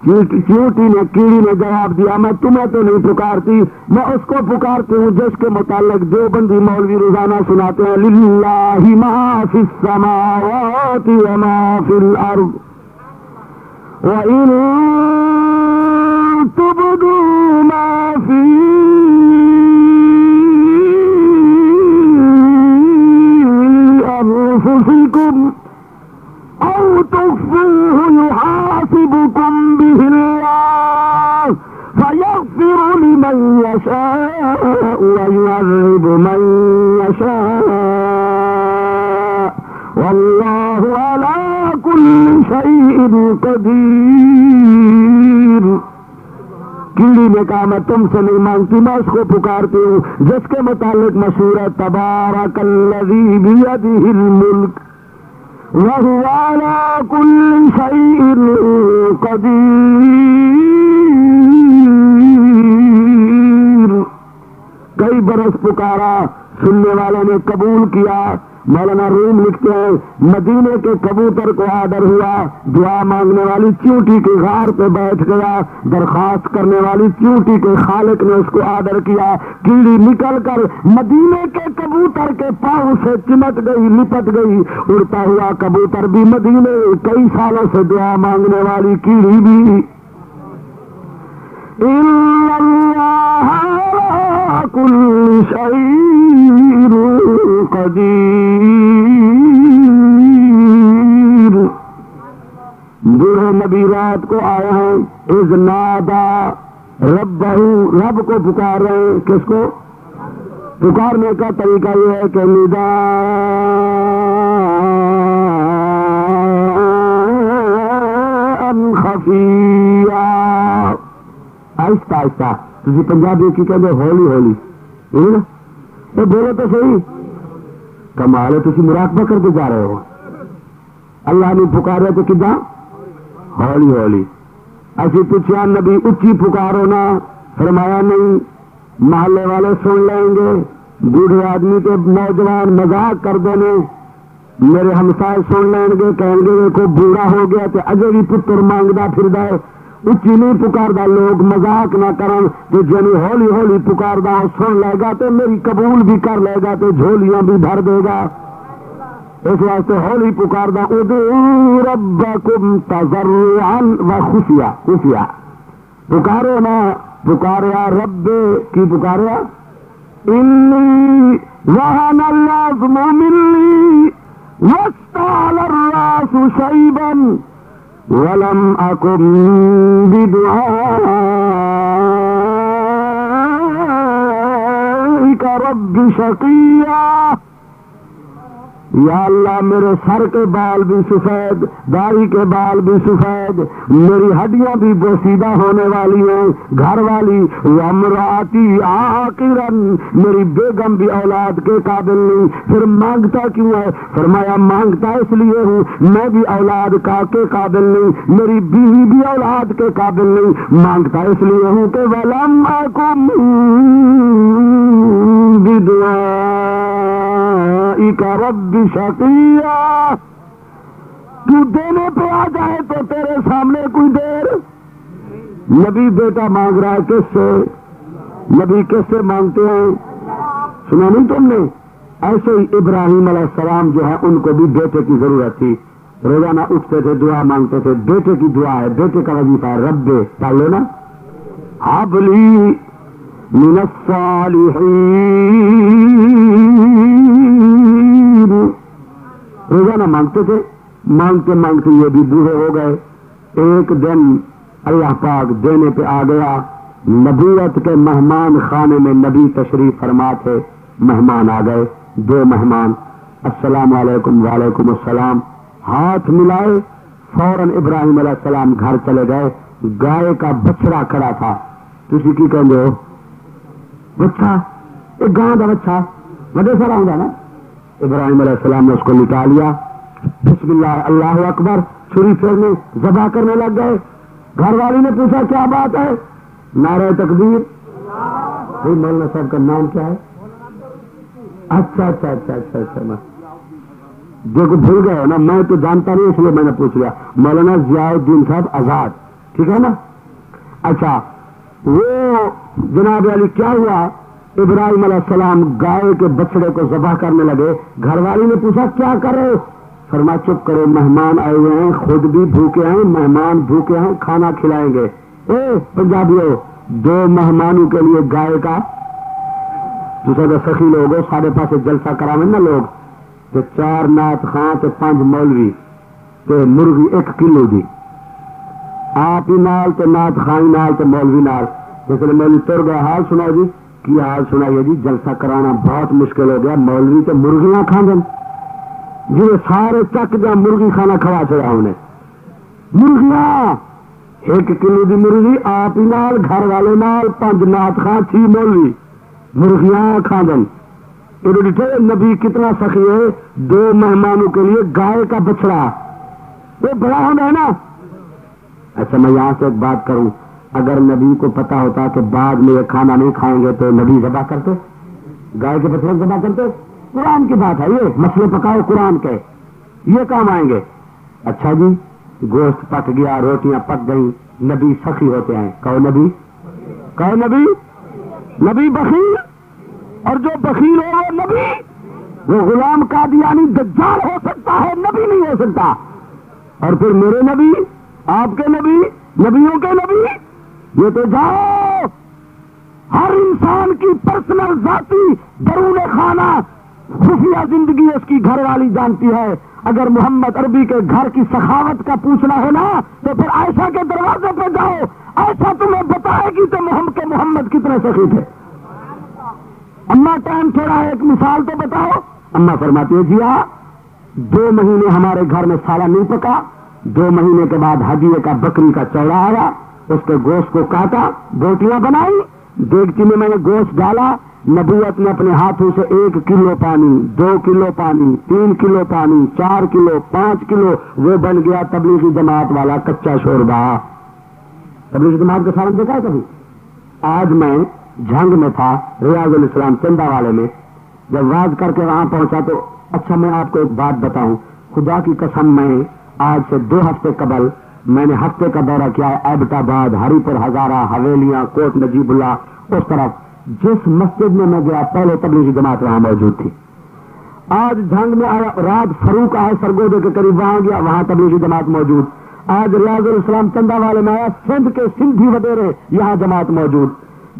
چیونٹی نے کیڑی نے جواب دیا میں تمہیں تو نہیں پکارتی، میں اس کو پکارتی ہوں جس کے متعلق دیوبندی مولوی روزانہ سناتے ہیں للہ ما فی السماوات وما فی الارض وَإِن تُبْدُوا مَا فِي أَنفُسِكُمْ أَوْ تُخْفُوهُ يُحَاسِبْكُم بِهِ اللَّهُ فَيَغْفِرُ لِمَن يَشَاءُ وَيُعَذِّبُ مَن يَشَاءُ وَاللَّهُ عَلَىٰ كُلِّ شَيْءٍ قَدِيرٌ. کیڑی نے کہا میں تم سے نہیں مانگتی، میں اس کو پکارتی ہوں جس کے متعلق مشہور ہے تبارک الذی بیدہ الملک وہو علی کل شیء قدیر. کئی برس پکارا، سننے والوں نے قبول کیا. مولانا روم لکھتے ہیں مدینے کے کبوتر کو آڈر ہوا، دعا مانگنے والی چیونٹی کے غار پہ بیٹھ گیا، درخواست کرنے والی چیونٹی کے خالق نے اس کو آڈر کیا. کیڑی نکل کر مدینے کے کبوتر کے پاؤں سے چمٹ گئی، لپٹ گئی. اڑتا ہوا کبوتر بھی مدینے، کئی سالوں سے دعا مانگنے والی کیڑی بھی. کل شیء قدیر. بوڑھے نبی رات کو آئے ہیں، اذ نادا ربہ، رب کو پکار رہے ہیں. کس کو پکارنے کا طریقہ یہ ہے کہ ندا خفیہ، آہستہ آہستہ. تجھے پنجابی کی کہتے ہولی ہولی، تو بولو تو صحیح. کمال ہے، تھی مراقبہ کر کے جا رہے ہو. اللہ نے پکارے تو کداں ہولی ہولی. ایسی پوچھا نبی اچھی پکارو نا، فرمایا نہیں محلے والے سن لیں گے، بوڑھے آدمی کے نوجوان مذاق کر دینے، میرے ہمسائے سن لیں گے، کہیں گے دیکھو بوڑھا ہو گیا تو اجے بھی پتر مانگدا پھر دے. اچھی نہیں پکاردا، لوگ مذاق نہ کرن کہ جنی ہولی ہولی پکاردا سن لے گا تو میری قبول بھی کر لے گا تو جھولیاں بھی بھر دے گا. اس واسطے ہولی پکاردا ادعوا ربکم تضرعا وخفیا، خفیا پکارو نا. پکاریا رب کی پکاریا انی وہن العظم منی واشتعل الراس شیبا ولم اکن بدعائک رب شقیا. یا اللہ میرے سر کے بال بھی سفید، داڑھی کے بال بھی سفید، میری ہڈیاں بھی بوسیدہ ہونے والی ہیں، گھر والی وامراتی عاقرا، میری بیگم بھی اولاد کے قابل نہیں. پھر مانگتا کیوں ہے؟ فرمایا مانگتا اس لیے ہوں میں بھی اولاد کا کے قابل نہیں، میری بیوی بھی اولاد کے قابل نہیں. مانگتا اس لیے ہوں کہ ولم اکن بدعائک رب شقیا. تو دینے پہ آ جائے تو تیرے سامنے کوئی دیر. نبی بیٹا مانگ رہا ہے کس سے؟ نبی کس سے مانگتے ہیں؟ سنا نہیں تم نے؟ ایسے ہی ابراہیم علیہ السلام جو ہے ان کو بھی بیٹے کی ضرورت تھی، روزانہ اٹھتے تھے دعا مانگتے تھے. بیٹے کی دعا ہے، بیٹے کا وظیفہ ہے. رب پڑھ لو نا، حبلی من الصالحین. کھانا مانگتے تھے، مانگتے مانگتے یہ بھی بوڑھے ہو گئے. ایک دن اللہ پاک دینے پہ آ گیا. نبوت کے مہمان خانے میں نبی تشریف فرما تھے. مہمان آ گئے، 2 مہمان. السلام علیکم. وعلیکم السلام. ہاتھ ملائے، فوراً ابراہیم علیہ السلام گھر چلے گئے. گائے کا بچڑا کھڑا تھا. تسی کی کہندے ہو؟ بچہ، ایک گاں کا بچہ وڈے سارا ہوں نا. ابراہیم علیہ السلام نے اس کو نکال لیا. بسم اللہ، اللہ اکبر، چھری پھیرنے ذبح کرنے لگ گئے. گھر والی نے پوچھا کیا بات ہے؟ نعرہ تکبیر. مولانا صاحب کا نام کیا ہے؟ اچھا اچھا اچھا اچھا اچھا دیکھو بھول گئے ہو نا، میں تو جانتا نہیں اس لیے میں نے پوچھ لیا. مولانا ضیاء الدین صاحب آزاد، ٹھیک ہے نا. اچھا وہ جناب علی کیا ہوا؟ ابراہیم علیہ السلام گائے کے بچڑے کو ذبح کرنے لگے. گھر والی نے پوچھا کیا کر رہے ہو؟ فرمایا چپ کرو، مہمان آئے ہوئے ہیں، خود بھی بھوکے ہیں، مہمان بھوکے ہیں، کھانا کھلائیں گے. اے پنجابیوں، 2 مہمانوں کے لیے گائے کا دوسرے سخی لوگ سارے پاس جلسہ کراویں نا لوگ، تو 4 نعت خاں تے 5 مولوی تے مرغی 1 کلو دی. آپ ہی نال تے نعت خاں نال تے مولوی نال. جس نے مولوی تر گیا حال سناؤ جی، کی حال سنائیے جی. جلسہ کرانا بہت مشکل ہو گیا، مولوی تے مرغیاں کھاندیں جی سارے چک دیا مرغی کھانا کھوا چڑا انہیں. مرغیاں 1 کلو دی مرغی آپ ہی نال، گھر والے نال، 5 نعت خاں 6 مولوی مرغیاں کھاندن. نبی کتنا سخی ہے، 2 مہمانوں کے لیے گائے کا بچڑا، وہ بڑا ہونا ہے نا. اچھا میں یہاں سے ایک بات کروں، اگر نبی کو پتا ہوتا کہ بعد میں یہ کھانا نہیں کھائیں گے تو نبی ذبح کرتے، گائے کے بچڑے ذبح کرتے؟ قرآن کی بات ہے یہ، مسئلے پکاؤ قرآن کے، یہ کام آئیں گے. اچھا جی گوشت پک گیا، روٹیاں پک گئی، نبی سخی ہوتے ہیں. کہو نبی، کہو نبی. نبی بخیل، اور جو بخیل ہو وہ نبی، وہ غلام قادیانی دجال ہو سکتا ہے، نبی نہیں ہو سکتا. اور پھر میرے نبی، آپ کے نبی، نبیوں کے نبی، یہ تو جاؤ ہر انسان کی پرسنل ذاتی درون خانہ خفیہ زندگی اس کی گھر والی جانتی ہے. اگر محمد عربی کے گھر کی سخاوت کا پوچھنا ہے نا تو پھر عائشہ کے دروازے پہ جاؤ، عائشہ تمہیں بتائے گی تو محمد کتنے سخی تھے. اماں ٹائم تھوڑا ہے، ایک مثال تو بتاؤ. اماں فرماتی ہے جی ہاں 2 مہینے ہمارے گھر میں سالن نہیں پکا، 2 مہینے کے بعد ہدیے کا بکری کا چوڑا آیا، اس کے گوشت کو کاٹا، بوٹیاں بنائی، دیگچی میں نے گوشت ڈالا. نبوت نے اپنے ہاتھوں سے 1 کلو پانی، 2 کلو پانی، 3 کلو پانی، 4 کلو، 5 کلو، وہ بن گیا تبلیغی جماعت والا کچا شوربہ. تبلیغی جماعت کا سالن دیکھا ہے کبھی؟ آج میں جھنگ میں تھا، ریاض الاسلام چندہ والے میں، جب واز کر کے وہاں پہنچا تو اچھا میں آپ کو ایک بات بتاؤں، خدا کی قسم میں آج سے 2 ہفتے قبل میں نے ہفتے کا دورہ کیا ہے ایبٹ آباد، ہری پور، ہزارہ، حویلیاں، کوٹ نجیب اللہ، اس طرف. جس مسجد میں میں گیا پہلے تبلیغی جماعت وہاں موجود تھی. آج جھنگ میں آیا، رات فروخ آئے سرگودے کے قریب، وہاں گیا، وہاں تبلیغی جماعت موجود. آج ریاض الاسلام چندہ والے میں آیا، سندھ کے سندھی وڈیرے، یہاں جماعت موجود.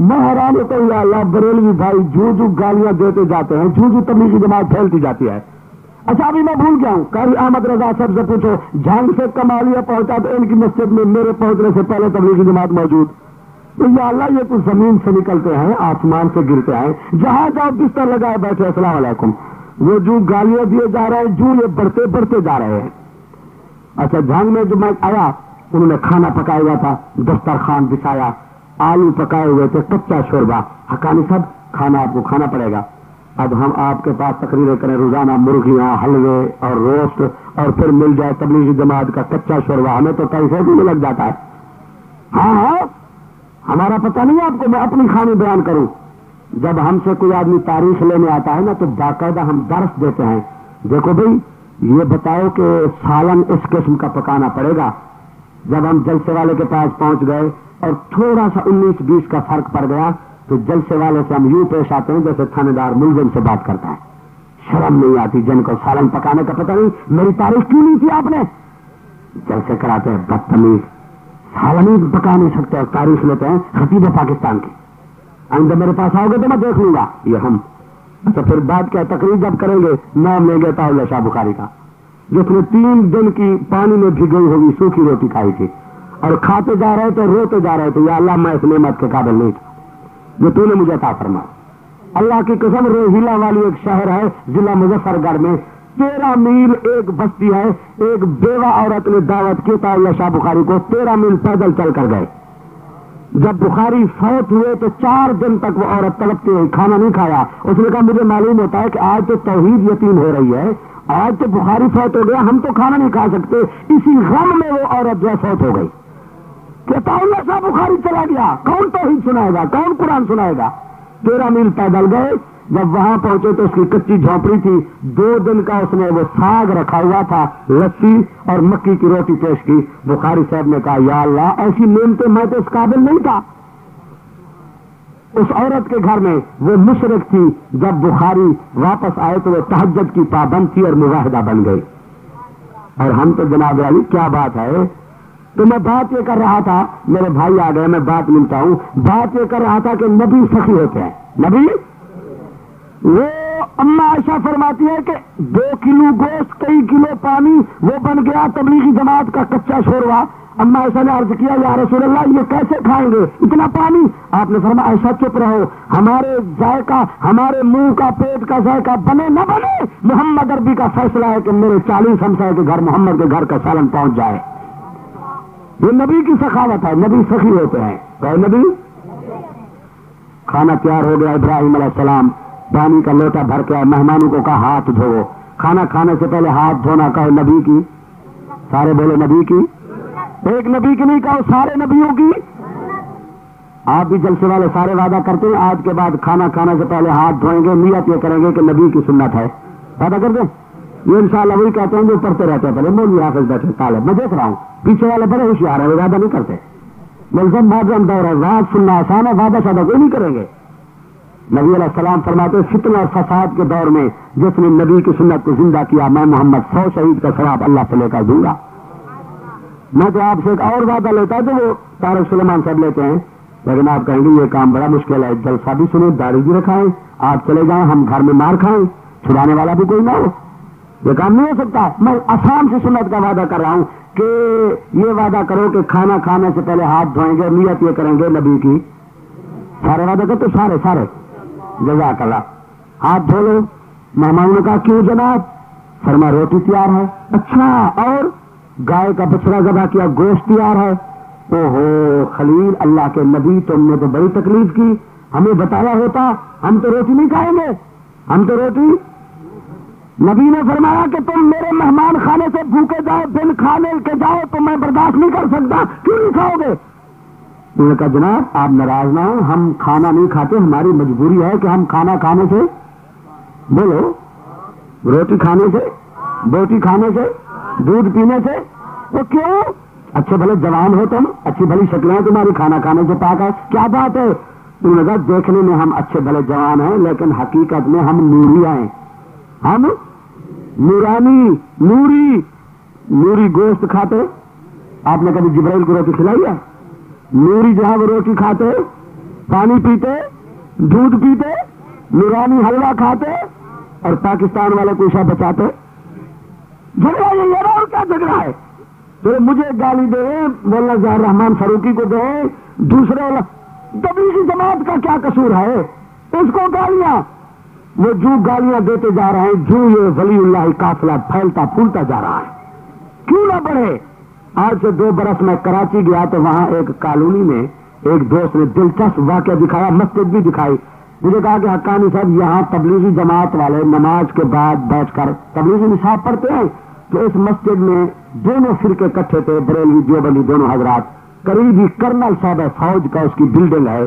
میں حیران ہوتا ہوں یا اللہ بریلوی بھائی جو گالیاں دیتے جاتے ہیں، جو تبلیغی جماعت پھیلتی جاتی ہے. اچھا ابھی میں بھول گیا ہوں، قاری احمد رضا صاحب سے پوچھو، جھنگ سے کمالیہ پہنچا تو ان کی مسجد میں میرے پہنچنے سے پہلے تبلیغی جماعت موجود. تو یا اللہ یہ تو زمین سے نکلتے ہیں، آسمان سے گرتے ہیں، جہاں جاؤ بستر لگائے بیٹھے السلام علیکم. وہ جو گالیاں دیے جا رہے ہیں، جو یہ بڑھتے جا رہے ہیں. اچھا جھنگ میں جو میں آیا، انہوں نے کھانا پکایا ہوا تھا، دسترخوان بچھایا، آلو پکائے ہوئے تھے، کچا شوربہ. حقانی صاحب کھانا آپ کو کھانا پڑے گا. اب ہم آپ کے پاس تقریریں کریں روزانہ، مرغیاں، حلوے اور روسٹ، اور پھر مل جائے تبلیغی جماعت کا کچا شوربہ، ہمیں تو پیسے بھی لگ جاتا ہے. ہاں ہمارا پتہ نہیں آپ کو، میں اپنی کھانی بیان کروں. جب ہم سے کوئی آدمی تاریخ لینے آتا ہے نا تو باقاعدہ ہم درس دیتے ہیں. دیکھو بھائی یہ بتاؤ کہ سالن اس قسم کا پکانا پڑے گا. جب ہم جلسے والے کے پاس پہنچ گئے اور تھوڑا سا 19-20 کا فرق پڑ گیا تو جلسے والے سے ہم یوں پیش آتے ہیں جیسے تھانے دار ملزم سے بات کرتا ہے. شرم نہیں آتی جن کو سالن پکانے کا پتہ نہیں. میری تاریخ کیوں نہیں تھی آپ نے؟ جلسے کراتے ہیں بدتمیز، سالن ہی پکا نہیں سکتے اور تاریخ لیتے ہیں خطیب پاکستان کی. آئندہ میرے پاس آؤ گے تو میں دیکھ لوں گا یہ ہم. اچھا پھر بات کیا، تقریر جب کریں گے نام لیں گے طاہر شاہ بخاری کا. جس نے 3 دن کی پانی میں بھگوئی ہوئی سوکھی روٹی کھائی تھی اور کھاتے جا رہے تھے، روتے جا رہے تھے، یا اللہ میں اس نعمت کے قابل نہیں تھا جو تو نے مجھے عطا فرما۔ اللہ کی قسم، روہیلا والی ایک شہر ہے ضلع مظفر گڑھ میں، 13 میل ایک بستی ہے، ایک بیوہ عورت نے دعوت کی تھا شاہ بخاری کو، 13 میل پیدل چل کر گئے۔ جب بخاری فوت ہوئے تو 4 دن تک وہ عورت تڑپتی ہوئی، کھانا نہیں کھایا۔ اس نے کہا مجھے معلوم ہوتا ہے کہ آج تو توحید یتیم ہو رہی ہے، آج تو بخاری فوت ہو گیا، ہم تو کھانا نہیں کھا سکتے۔ اسی غم میں وہ عورت جو ہے فوت ہو گئی کہ اللہ شاہ بخاری چلا گیا، کون توحید سنائے گا، کون قرآن سنائے گا؟ 13 میل پیدل گئے، جب وہاں پہنچے تو اس کی کچی جھونپڑی تھی، 2 دن کا اس نے وہ ساگ رکھا ہوا تھا، لسی اور مکی کی روٹی پیش کی۔ بخاری صاحب نے کہا یا اللہ ایسی نعمتیں میں تو اس قابل نہیں تھا۔ اس عورت کے گھر میں وہ مشرک تھی، جب بخاری واپس آئے تو وہ تہجد کی پابند تھی اور مجاہدہ بن گئی۔ اور ہم تو جناب علی کیا بات ہے، تو میں بات یہ کر رہا تھا، میرے بھائی آ گئے، میں بات ملتا ہوں، بات یہ کر رہا تھا کہ نبی سخی ہوتے ہیں۔ نبی وہ اما عائشہ فرماتی ہے کہ 2 کلو گوشت، کئی کلو پانی، وہ بن گیا تبلیغی جماعت کا کچا شوروا۔ اما عائشہ نے عرض کیا یا رسول اللہ یہ کیسے کھائیں گے اتنا پانی؟ آپ نے فرمایا عائشہ چپ رہو، ہمارے ذائقہ، ہمارے منہ کا پیٹ کا ذائقہ بنے نہ بنے، محمد عربی کا فیصلہ ہے کہ میرے 40 ہمسائے کے گھر محمد کے گھر کا سالن پہنچ جائے۔ یہ نبی کی سخاوت ہے، نبی سخی ہوتے ہیں۔ کہ نبی کھانا تیار ہو گیا، ابراہیم علیہ السلام پانی کا لوٹا بھر کے مہمانوں کو کہا ہاتھ دھو، کھانا کھانے سے پہلے ہاتھ دھونا کہو نبی کی، سارے بولے نبی کی، ایک نبی کی نہیں کہو سارے نبیوں کی۔ آپ بھی جلسے والے سارے وعدہ کرتے ہیں آج کے بعد کھانا کھانے سے پہلے ہاتھ دھوئیں گے، نیت یہ کریں گے کہ نبی کی سنت ہے، وعدہ کر دیں؟ یہ انشاءاللہ وہی کہتے ہیں جو پڑھتے رہتے ہیں، پہلے مولوی حافظ بیٹھے طالب، میں دیکھ رہا ہوں پیچھے والے بڑے ہوشیار ہیں، وہ وعدہ نہیں کرتے۔ ملزم معظم دور ہے، وعد سننا آسان ہے، وعدہ شادہ کوئی نہیں کریں گے۔ نبی علیہ السلام فرماتے فتنہ اور فساد کے دور میں جس نے نبی کی سنت کو زندہ کیا میں محمد 100 شہید کا ثواب اللہ سے لے کر دوں گا۔ میں تو آپ سے ایک اور وعدہ لیتا جو وہ طارق سلیمان صاحب لیتے ہیں، لیکن آپ کہیں گے یہ کام بڑا مشکل ہے، جلسہ بھی سنیں، داڑھی بھی رکھائیں، آپ چلے جائیں، ہم گھر میں مار کھائیں، چھڑانے والا بھی کوئی نہ ہو، یہ کام نہیں ہو سکتا۔ میں آسان سے سنت کا وعدہ کر رہا ہوں کہ یہ وعدہ کرو کہ کھانا کھانے سے پہلے ہاتھ دھوئیں گے، نیت یہ کریں گے نبی کی، سارے وعدہ کرتے سارے جزاک اللہ، ہاتھ دھو لو۔ مہمانوں نے کہا کیوں جناب؟ فرما روٹی تیار ہے۔ اچھا اور گائے کا بچڑا ذبح کیا، گوشت تیار ہے۔ اوہو خلیل اللہ کے نبی تم نے تو بڑی تکلیف کی، ہمیں بتایا ہوتا ہم تو روٹی نہیں کھائیں گے، ہم تو روٹی۔ نبی نے فرمایا کہ تم میرے مہمان خانے سے بھوکے جاؤ، بن کھانے کے جاؤ تو میں برداشت نہیں کر سکتا، کیوں نہیں کھاؤ گے؟ انہوں نے کہا جناب آپ ناراض نہ ہوں، ہم کھانا نہیں کھاتے، ہماری مجبوری ہے کہ ہم کھانا کھانے سے، بولو، روٹی کھانے سے، بوٹی کھانے سے، دودھ پینے سے۔ وہ کیوں؟ اچھے بھلے جوان ہو تم، اچھی بھلی شکلیں تمہاری، کھانا کھانے سے پاک ہے، کیا بات ہے؟ انہوں نے کہا دیکھنے میں ہم اچھے بھلے جوان ہیں لیکن حقیقت میں ہم نوری ہیں، ہم نورانی، نوری گوشت کھاتے۔ آپ نے کبھی جبرائیل کو روٹی کھلائی ہے؟ نوری جو ہے وہ روٹی کھاتے، پانی پیتے، دودھ پیتے، نورانی حلوہ کھاتے، اور پاکستان والے کو عشاء بچاتے۔ جھگڑا یہ ہے اور کیا جھگڑا ہے؟ تو مجھے گالی دے، مولانا ظاہر رحمان فاروقی کو دے، دوسرے تبلیغی جماعت کا کیا قصور ہے؟ اس کو گالیاں، وہ جو گالیاں دیتے جا رہے ہیں، جو یہ ولی اللہ قافلہ پھیلتا پھولتا جا رہا ہے، کیوں نہ بڑھے؟ آج سے 2 برس میں کراچی گیا تو وہاں ایک کالونی میں ایک دوست نے دلچسپ واقعہ دکھایا، مسجد بھی دکھائی۔ مجھے کہا کہ حقانی صاحب یہاں تبلیغی جماعت والے نماز کے بعد بیٹھ کر تبلیغی نصاب پڑھتے ہیں، تو اس مسجد میں دونوں فرقے اکٹھے تھے، بریلوی دیوبندی دونوں حضرات، قریب ہی کرنل صاحب ہے فوج کا، اس کی بلڈنگ ہے،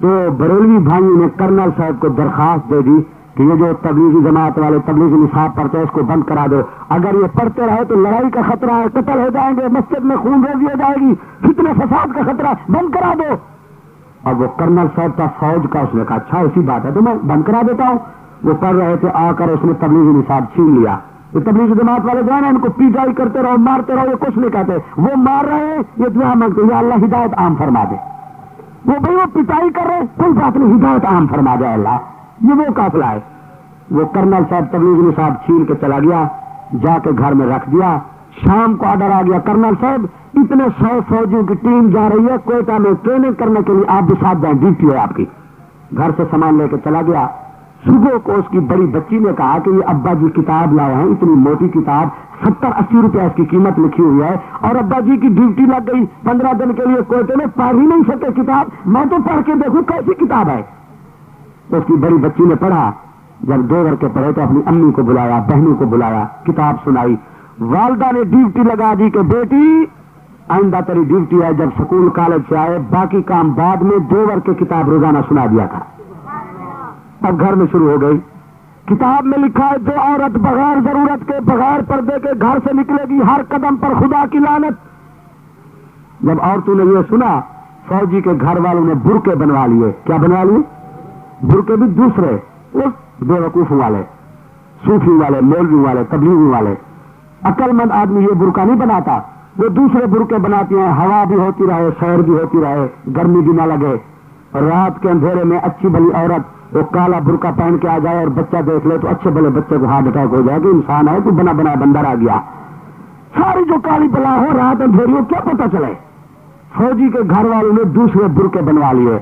تو بریلوی بھائیوں نے کرنل صاحب کو درخواست دے دی کہ یہ جو تبلیغی جماعت والے تبلیغی نصاب پڑھتے ہیں اس کو بند کرا دو، اگر یہ پڑھتے رہے تو لڑائی کا خطرہ ہے، قتل ہو جائیں گے، مسجد میں خون ریزی ہو جائے گی، فتنہ فساد کا خطرہ، بند کرا دو۔ اور وہ کرنل صاحب تھا فوج کا، اس نے کہا اچھا ایسی بات ہے تو میں بند کرا دیتا ہوں۔ وہ پڑھ رہے تھے، آ کر اس نے تبلیغی نصاب چھین لیا۔ یہ تبلیغی جماعت والے جو ہیں ان کو پیٹائی کرتے رہو، مارتے رہو، یہ کچھ نہیں کہتے، وہ مار رہے ہیں، یہ دعا مانگتے ہیں یا اللہ ہدایت عام فرما دے۔ وہ بھائی وہ پٹائی کر رہے، کوئی بات نہیں، ہدایت عام فرما دے اللہ، یہ وہ قافلہ ہے۔ وہ کرنل صاحب تبلیغی نصاب چھین کے چلا گیا، جا کے گھر میں رکھ دیا. شام کو آرڈر آ گیا, کرنل صاحب اتنے 100 فوجیوں کی ٹیم جا رہی ہے کوئٹہ میں ٹریننگ کرنے کے لیے, آپ بھی ساتھ جائیں, ڈیوٹی ہے آپ کی. گھر سے سامان لے کے چلا گیا. صبح کو اس کی بڑی بچی نے کہا کہ یہ ابا جی کتاب لائے ہیں, اتنی موٹی کتاب, 70-80 روپے اس کی قیمت لکھی ہوئی ہے, اور ابا جی کی ڈیوٹی لگ گئی 15 دن کے لیے کوئٹے میں, پڑھ ہی نہیں سکے کتاب, میں تو پڑھ کے دیکھوں کیسی کتاب ہے. تو اس کی بڑی بچی نے پڑھا. جب 2 گھر کے پڑھے تو اپنی امی کو بلایا, بہنوں کو بلایا, کتاب سنائی. والدہ نے ڈیوٹی لگا دی کہ بیٹی آئندہ تیری ڈیوٹی ہے, جب سکول کالج سے آئے باقی کام بعد میں, 2 ور کے کتاب روزانہ سنا دیا تھا. اب گھر میں شروع ہو گئی. کتاب میں لکھا ہے جو عورت بغیر ضرورت کے, بغیر پردے کے گھر سے نکلے گی ہر قدم پر خدا کی لعنت. جب عورتوں نے یہ سنا, فوجی کے گھر والوں نے برقعے بنوا لیے. کیا بنوا لیے؟ برقعے بھی دوسرے, بے وقوفوں والے, صوفی والے, مولوی والے, تبلیغی والے. عقل مند آدمی یہ برقع نہیں بناتا, وہ دوسرے برقعے بناتے ہیں, ہوا بھی ہوتی رہے, سیر بھی ہوتی رہے, گرمی بھی نہ لگے. رات کے اندھیرے میں اچھی بھلی عورت وہ کالا برقع پہن کے آ جائے اور بچہ دیکھ لے تو اچھے بھلے بچے کو ہارٹ اٹیک ہو جائے کہ انسان ہے, کوئی بنا بنا بندر آ گیا. ساری جو کالی بلا ہو رات اندھیری ہو کیا پتہ چلے. فوجی کے گھر والوں نے دوسرے برقعے بنوا لیے.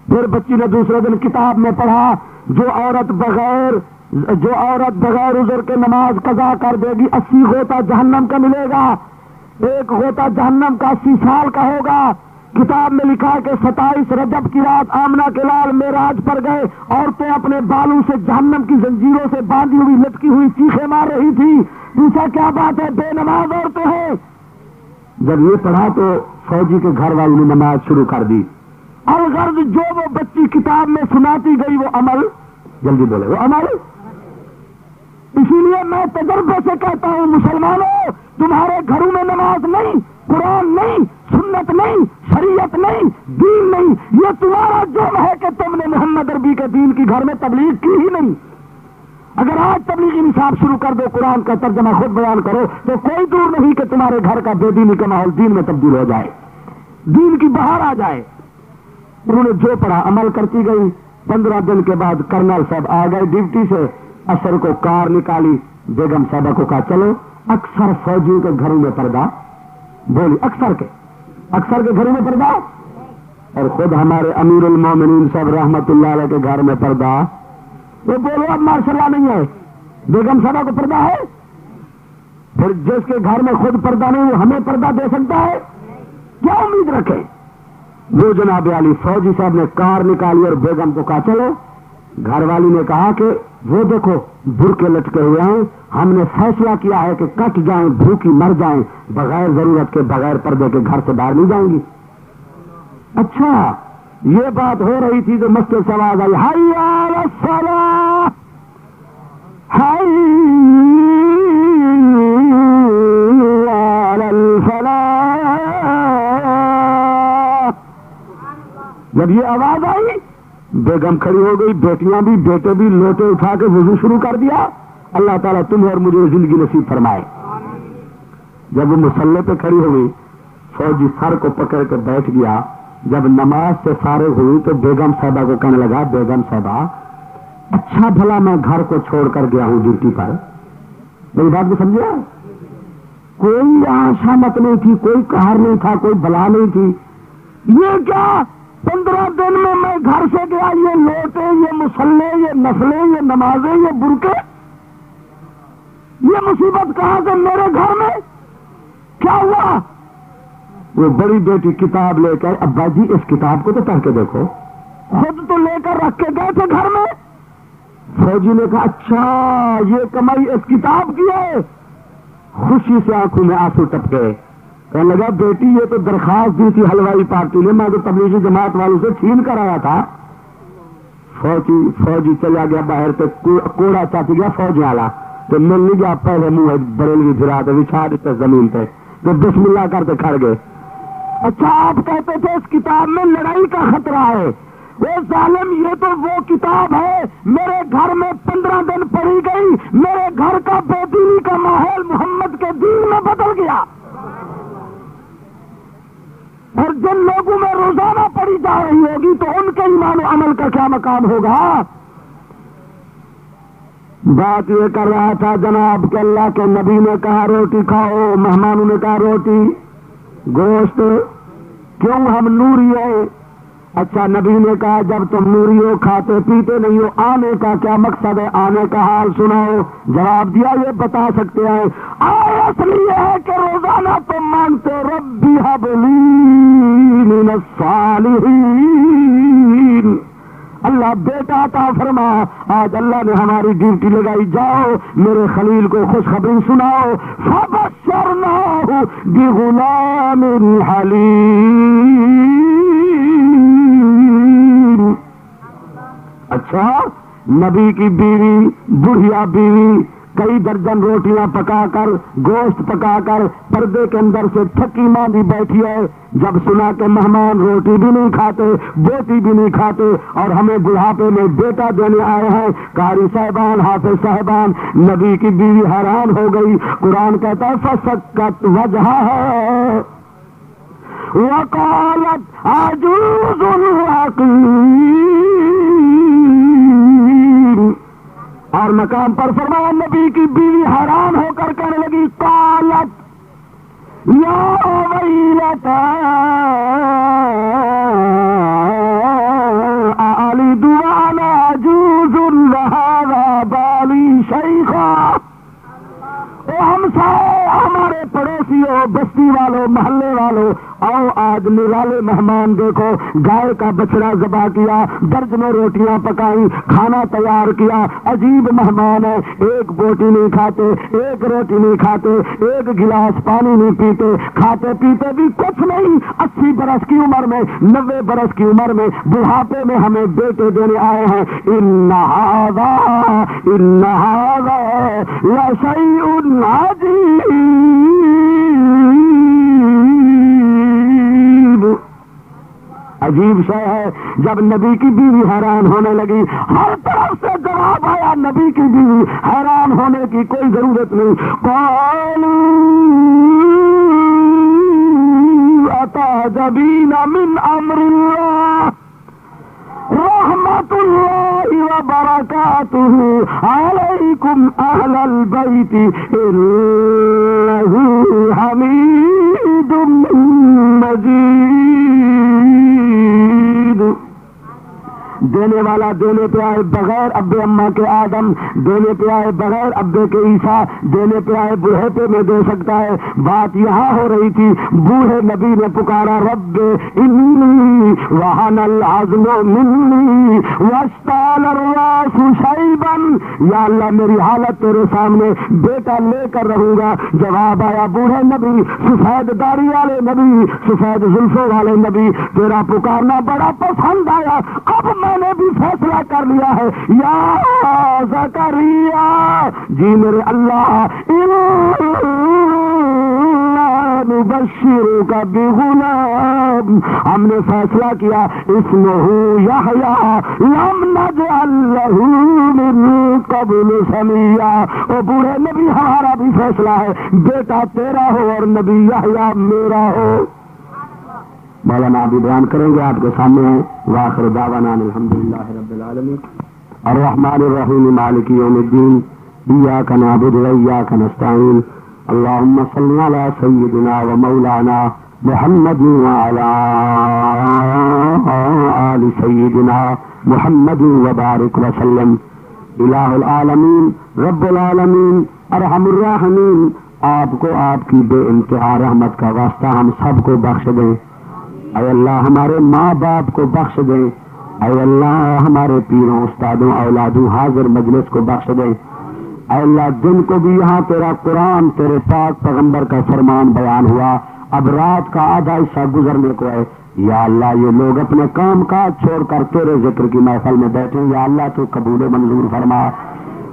پھر بچی نے دوسرے دن کتاب میں پڑھا جو عورت بغیر عذر کے نماز قضا کر دے گی 80 غوطہ جہنم کا ملے گا, 1 غوطہ جہنم کا 80 سال کا ہوگا. کتاب میں لکھا ہے کہ 27 رجب کی رات آمنہ کے لال معراج پر گئے, عورتیں اپنے بالوں سے جہنم کی زنجیروں سے باندھی ہوئی لٹکی ہوئی چیخیں مار رہی تھی. پوچھا کیا بات ہے, بے نماز عورتیں ہیں. جب یہ پڑھا تو فوجی کے گھر والوں نے نماز شروع کر دی. الغرض جو وہ بچی کتاب میں سناتی گئی وہ عمل, جلدی بولے, وہ عمل. اسی لیے میں تجربے سے کہتا ہوں مسلمانوں, تمہارے گھروں میں نماز نہیں, قرآن نہیں, سنت نہیں, شریعت نہیں, دین نہیں, یہ تمہارا جرم ہے کہ تم نے محمد عربی کے دین کی گھر میں تبلیغ کی ہی نہیں. اگر آج تبلیغی نصاب شروع کر دو, قرآن کا ترجمہ خود بیان کرو, تو کوئی دور نہیں کہ تمہارے گھر کا بے دینی کا ماحول دین میں تبدیل ہو جائے, دین کی بہار آ جائے. انہوں نے جو پڑھا عمل کرتی گئی. 15 دن کے بعد کرنل صاحب آ گئے ڈیوٹی سے. اثر کو کار نکالی, بیگم صاحبہ کو کہا چلو. اکثر فوجیوں کے گھروں میں پردہ, بولی اکثر کے گھروں میں پردہ, اور خود ہمارے امیر المومنین صاحب رحمت اللہ علیہ کے گھر میں پردہ. وہ بولو اب ماشاء اللہ نہیں ہے, بیگم صاحبہ کو پردہ ہے. پھر جس کے گھر میں خود پردہ نہیں وہ ہمیں پردہ دے سکتا ہے؟ کیا امید رکھے. وہ جناب علی فوجی صاحب نے کار نکالی اور بیگم کو کہا چلو. گھر والی نے کہا کہ وہ دیکھو برقعے لٹکے ہوئے ہیں, ہم نے فیصلہ کیا ہے کہ کٹ جائیں, بھوکی مر جائیں, بغیر ضرورت کے بغیر پردے کے گھر سے باہر نہیں جائیں گی. اچھا یہ بات ہو رہی تھی تو مسجد سے آواز آئی, حی علی الصلاۃ, حی علی الفلاح. جب یہ آواز آئی بیگم کھڑی ہو گئی, بیٹیاں بھی بیٹے بھی, لوٹے اٹھا کے وضو شروع کر دیا. اللہ تعالیٰ تمہیں اور مجھے زندگی نصیب فرمائے. جب وہ مصلے پہ کھڑی ہو گئی, فوجی سر کو پکڑ کے بیٹھ گیا. جب نماز سے فارغ ہوئی تو بیگم صاحبہ کو کہنے لگا, بیگم صاحبہ اچھا بھلا میں گھر کو چھوڑ کر گیا ہوں ڈیوٹی پر. میری بات کو سمجھا؟ کوئی آشامت نہیں تھی, کوئی قہر نہیں تھا, کوئی بلا نہیں تھی. یہ کیا 15 دن میں گھر سے گیا, یہ لوٹے, یہ مسلے, یہ نفلیں, یہ نمازیں, یہ برقعے, یہ مصیبت کہاں سے میرے گھر میں کیا ہوا؟ وہ بڑی بیٹی کتاب لے کر, ابا جی اس کتاب کو تو پڑھ کے دیکھو. خود تو لے کر رکھ کے گئے تھے گھر میں. فوجی نے کہا اچھا یہ کمائی اس کتاب کی ہے. خوشی سے آنکھوں میں آنسو ٹپکے. کہنے لگا بیٹی یہ تو درخواست دی تھی حلوائی پارٹی نے, میں تو تبلیغی جماعت والوں سے چھین کر آیا تھا. فوجی چلا گیا باہر پہ, کوڑا چاچی گیا فوج والا تو مل نہیں گیا, پہلے منہ بریلوی گرا دے بچھا دیتے زمین پہ, تو بسم اللہ کرتے کھڑ گئے. اچھا آپ کہتے تھے اس کتاب میں لڑائی کا خطرہ ہے. وہ ظالم یہ تو وہ کتاب ہے میرے گھر میں 15 دن پڑھی گئی, میرے گھر کا بے دینی کا ماحول محمد کے دین میں بدل گیا. اور جن لوگوں میں روزانہ پڑھی جا رہی ہوگی تو ان کے ایمان و عمل کا کیا مقام ہوگا. بات یہ کر رہا تھا جناب کہ اللہ کے نبی نے کہا روٹی کھاؤ، مہمانوں نے کہا روٹی گوشت، کیوں ہم نوری ہیں؟ اچھا نبی نے کہا جب تم نوری ہو کھاتے پیتے نہیں ہو، آنے کا کیا مقصد ہے؟ آنے کا حال سناؤ۔ جواب دیا یہ بتا سکتے ہیں، اصل یہ ہے کہ روزانہ تم مانگتے ربی ہب لی من الصالحین، اللہ بیٹا عطا فرما۔ آج اللہ نے ہماری ڈیوٹی لگائی، جاؤ میرے خلیل کو خوشخبری سناؤ، فبشرناہ بغلام حلیم۔ اچھا نبی کی بیوی، بڑھیا بیوی، کئی درجن روٹیاں پکا کر، گوشت پکا کر پردے کے اندر سے تھکی ماندی بیٹھی ہے، جب سنا کہ مہمان روٹی بھی نہیں کھاتے، بوٹی بھی نہیں کھاتے اور ہمیں بڑھاپے میں بیٹا دینے آئے ہیں، قاری صاحبان، حافظ صاحبان، نبی کی بیوی حیران ہو گئی۔ قرآن کہتا ہے فسکت وجہہ وقالت عجوز عقیم، اور مقام پر فرمایا نبی کی بیوی حیران ہو کر کہنے لگی قالت یا ویلتا اعلد وانا عجوز وہذا بالی شیخا۔ او ہم سارے ہمارے پڑوسیوں، بستی والوں، محلے والوں، آؤ آج نرالے مہمان دیکھو، گائے کا بچڑا ذبح کیا، درجنوں روٹیاں پکائی، کھانا تیار کیا، عجیب مہمان ہے، ایک بوٹی نہیں کھاتے، ایک روٹی نہیں کھاتے، ایک گلاس پانی نہیں پیتے، کھاتے پیتے بھی کچھ نہیں، 80 برس کی عمر میں، 90 برس کی عمر میں، بڑھاپے میں ہمیں بیٹے دینے آئے ہیں۔ ان ھذا لشیء عجیب، عجیب شے ہے۔ جب نبی کی بیوی حیران ہونے لگی، ہر طرف سے جواب آیا، نبی کی بیوی حیران ہونے کی کوئی ضرورت نہیں۔ قالوا اتعجبین من امر اللہ رحمت اللہ وبرکاتہ علیکم اہل البیت انہ حمید مجید۔ دینے والا دینے پہ آئے بغیر ابے اماں کے آدم، دینے پہ آئے بغیر ابے کے عیسیٰ، دینے پہ آئے بوڑھے میں دے سکتا ہے۔ بات یہاں ہو رہی تھی، بوڑھے نبی نے پکارا رب انی وہن العظم منی واشتعل الراس شیبا، یا اللہ میری حالت تیرے سامنے، بیٹا لے کر رہوں گا۔ جواب آیا بوڑھے نبی، سفید داڑھی والے نبی، سفید زلفوں والے نبی، تیرا پکارنا بڑا پسند آیا، اب میں نے بھی فیصلہ کر لیا ہے۔ یا زکریا، جی میرے اللہ، نبشرک بغلام، ہم نے فیصلہ کیا اسمہ یحییٰ لم نجعل لہ من قبل سمیا۔ او بوڑھے نبی ہمارا بھی فیصلہ ہے، بیٹا تیرا ہو اور نبی یحییٰ میرا ہو۔ مولانا بھی بیان کریں گے آپ کے سامنے، وآخر دعوانا الحمدللہ رب العالمین الرحمن الرحیم مالک یوم الدین ایاک نعبد و ایاک نستعین اللہم صل علی سیدنا و مولانا محمد وعلی آل سیدنا محمد وبارک وسلم۔ الہ العالمین رب العالمین ارحم الراحمین، آپ کو آپ کی بے انتہا رحمت کا واسطہ ہم سب کو بخش دیں۔ اے اللہ ہمارے ماں باپ کو بخش دیں، اے اللہ ہمارے پیروں استادوں اولادوں حاضر مجلس کو بخش دیں۔ اے اللہ جن کو بھی یہاں تیرا قرآن، تیرے پاک پیغمبر کا فرمان بیان ہوا، اب رات کا آدھا حصہ گزرنے کو ہے، یا اللہ یہ لوگ اپنے کام کاج چھوڑ کر تیرے ذکر کی محفل میں بیٹھے، یا اللہ تو قبول منظور فرما۔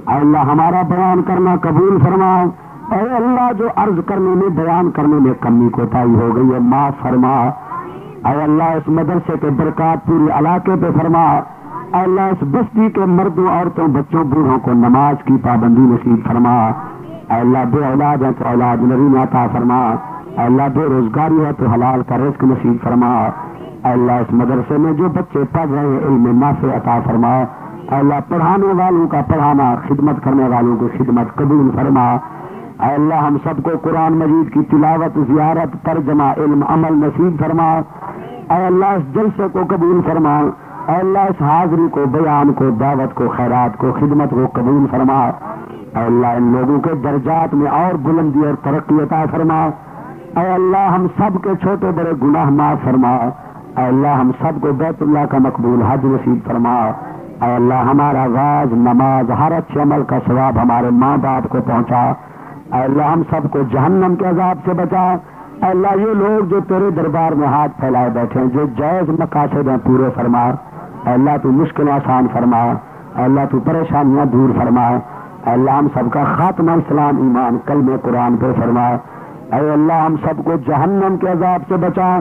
اے اللہ ہمارا بیان کرنا قبول فرما۔ اے اللہ جو عرض کرنے میں، بیان کرنے میں کمی کوتاہی ہو گئی ہے معاف فرما۔ اے اللہ اس مدرسے کے برکات پورے علاقے پہ فرما۔ اے اللہ اس بستی کے مردوں، عورتوں، بچوں، بوڑھوں کو نماز کی پابندی نصیب فرما۔ اے اللہ بے اولاد ہے تو اولاد نرین عطا فرما۔ اے اللہ بے روزگاری ہے تو حلال کا رزق نصیب فرما۔ اے اللہ اس مدرسے میں جو بچے پڑھ رہے ہیں علم نافع عطا فرما۔ اے اللہ پڑھانے والوں کا پڑھانا، خدمت کرنے والوں کی خدمت قبول فرما۔ اے اللہ ہم سب کو قرآن مجید کی تلاوت، زیارت، ترجمہ، علم، عمل نصیب فرما۔ اے اللہ اس جلسے کو قبول فرما۔ اے اللہ اس حاضری کو، بیان کو، دعوت کو، خیرات کو، خدمت کو قبول فرما۔ اے اللہ ان لوگوں کے درجات میں اور بلندی اور ترقی عطا فرما۔ اے اللہ ہم سب کے چھوٹے بڑے گناہ معاف فرما۔ اے اللہ ہم سب کو بیت اللہ کا مقبول حج نصیب فرما۔ اے اللہ ہمارا واز، نماز، ہر اچھے عمل کا ثواب ہمارے ماں باپ کو پہنچا۔ اے اللہ ہم سب کو جہنم کے عذاب سے بچا۔ اے اللہ یہ لوگ جو تیرے دربار میں ہاتھ پھیلائے بیٹھے ہیں، جو جائز مقاصد ہیں پورے فرما۔ اے اللہ تو مشکل آسان فرما۔ اے اللہ تو پریشانیاں دور فرما۔ اے اللہ ہم سب کا خاتمہ اسلام، ایمان، کلمہ قرآن پہ فرما۔ اے اللہ ہم سب کو جہنم کے عذاب سے بچا۔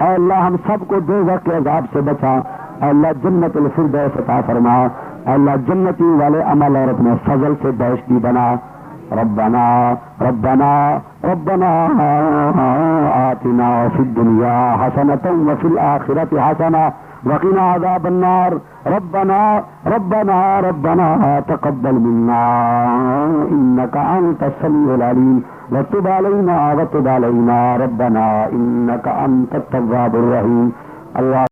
اے اللہ ہم سب کو دوزخ کے عذاب سے بچا۔ اے اللہ جنت الفردوس عطا فرما۔ اے اللہ جنتی والے عمل اور اپنے فضل سے بہشتی بنا۔ ربنا ربنا ربنا آتنا فی الدنیا حسنة وفی الآخرة حسنة وقنا عذاب النار۔ ربنا ربنا ربنا تقبل منا انك انت السميع العليم وتب علينا ربنا انك انت التواب الرحيم۔ اللہ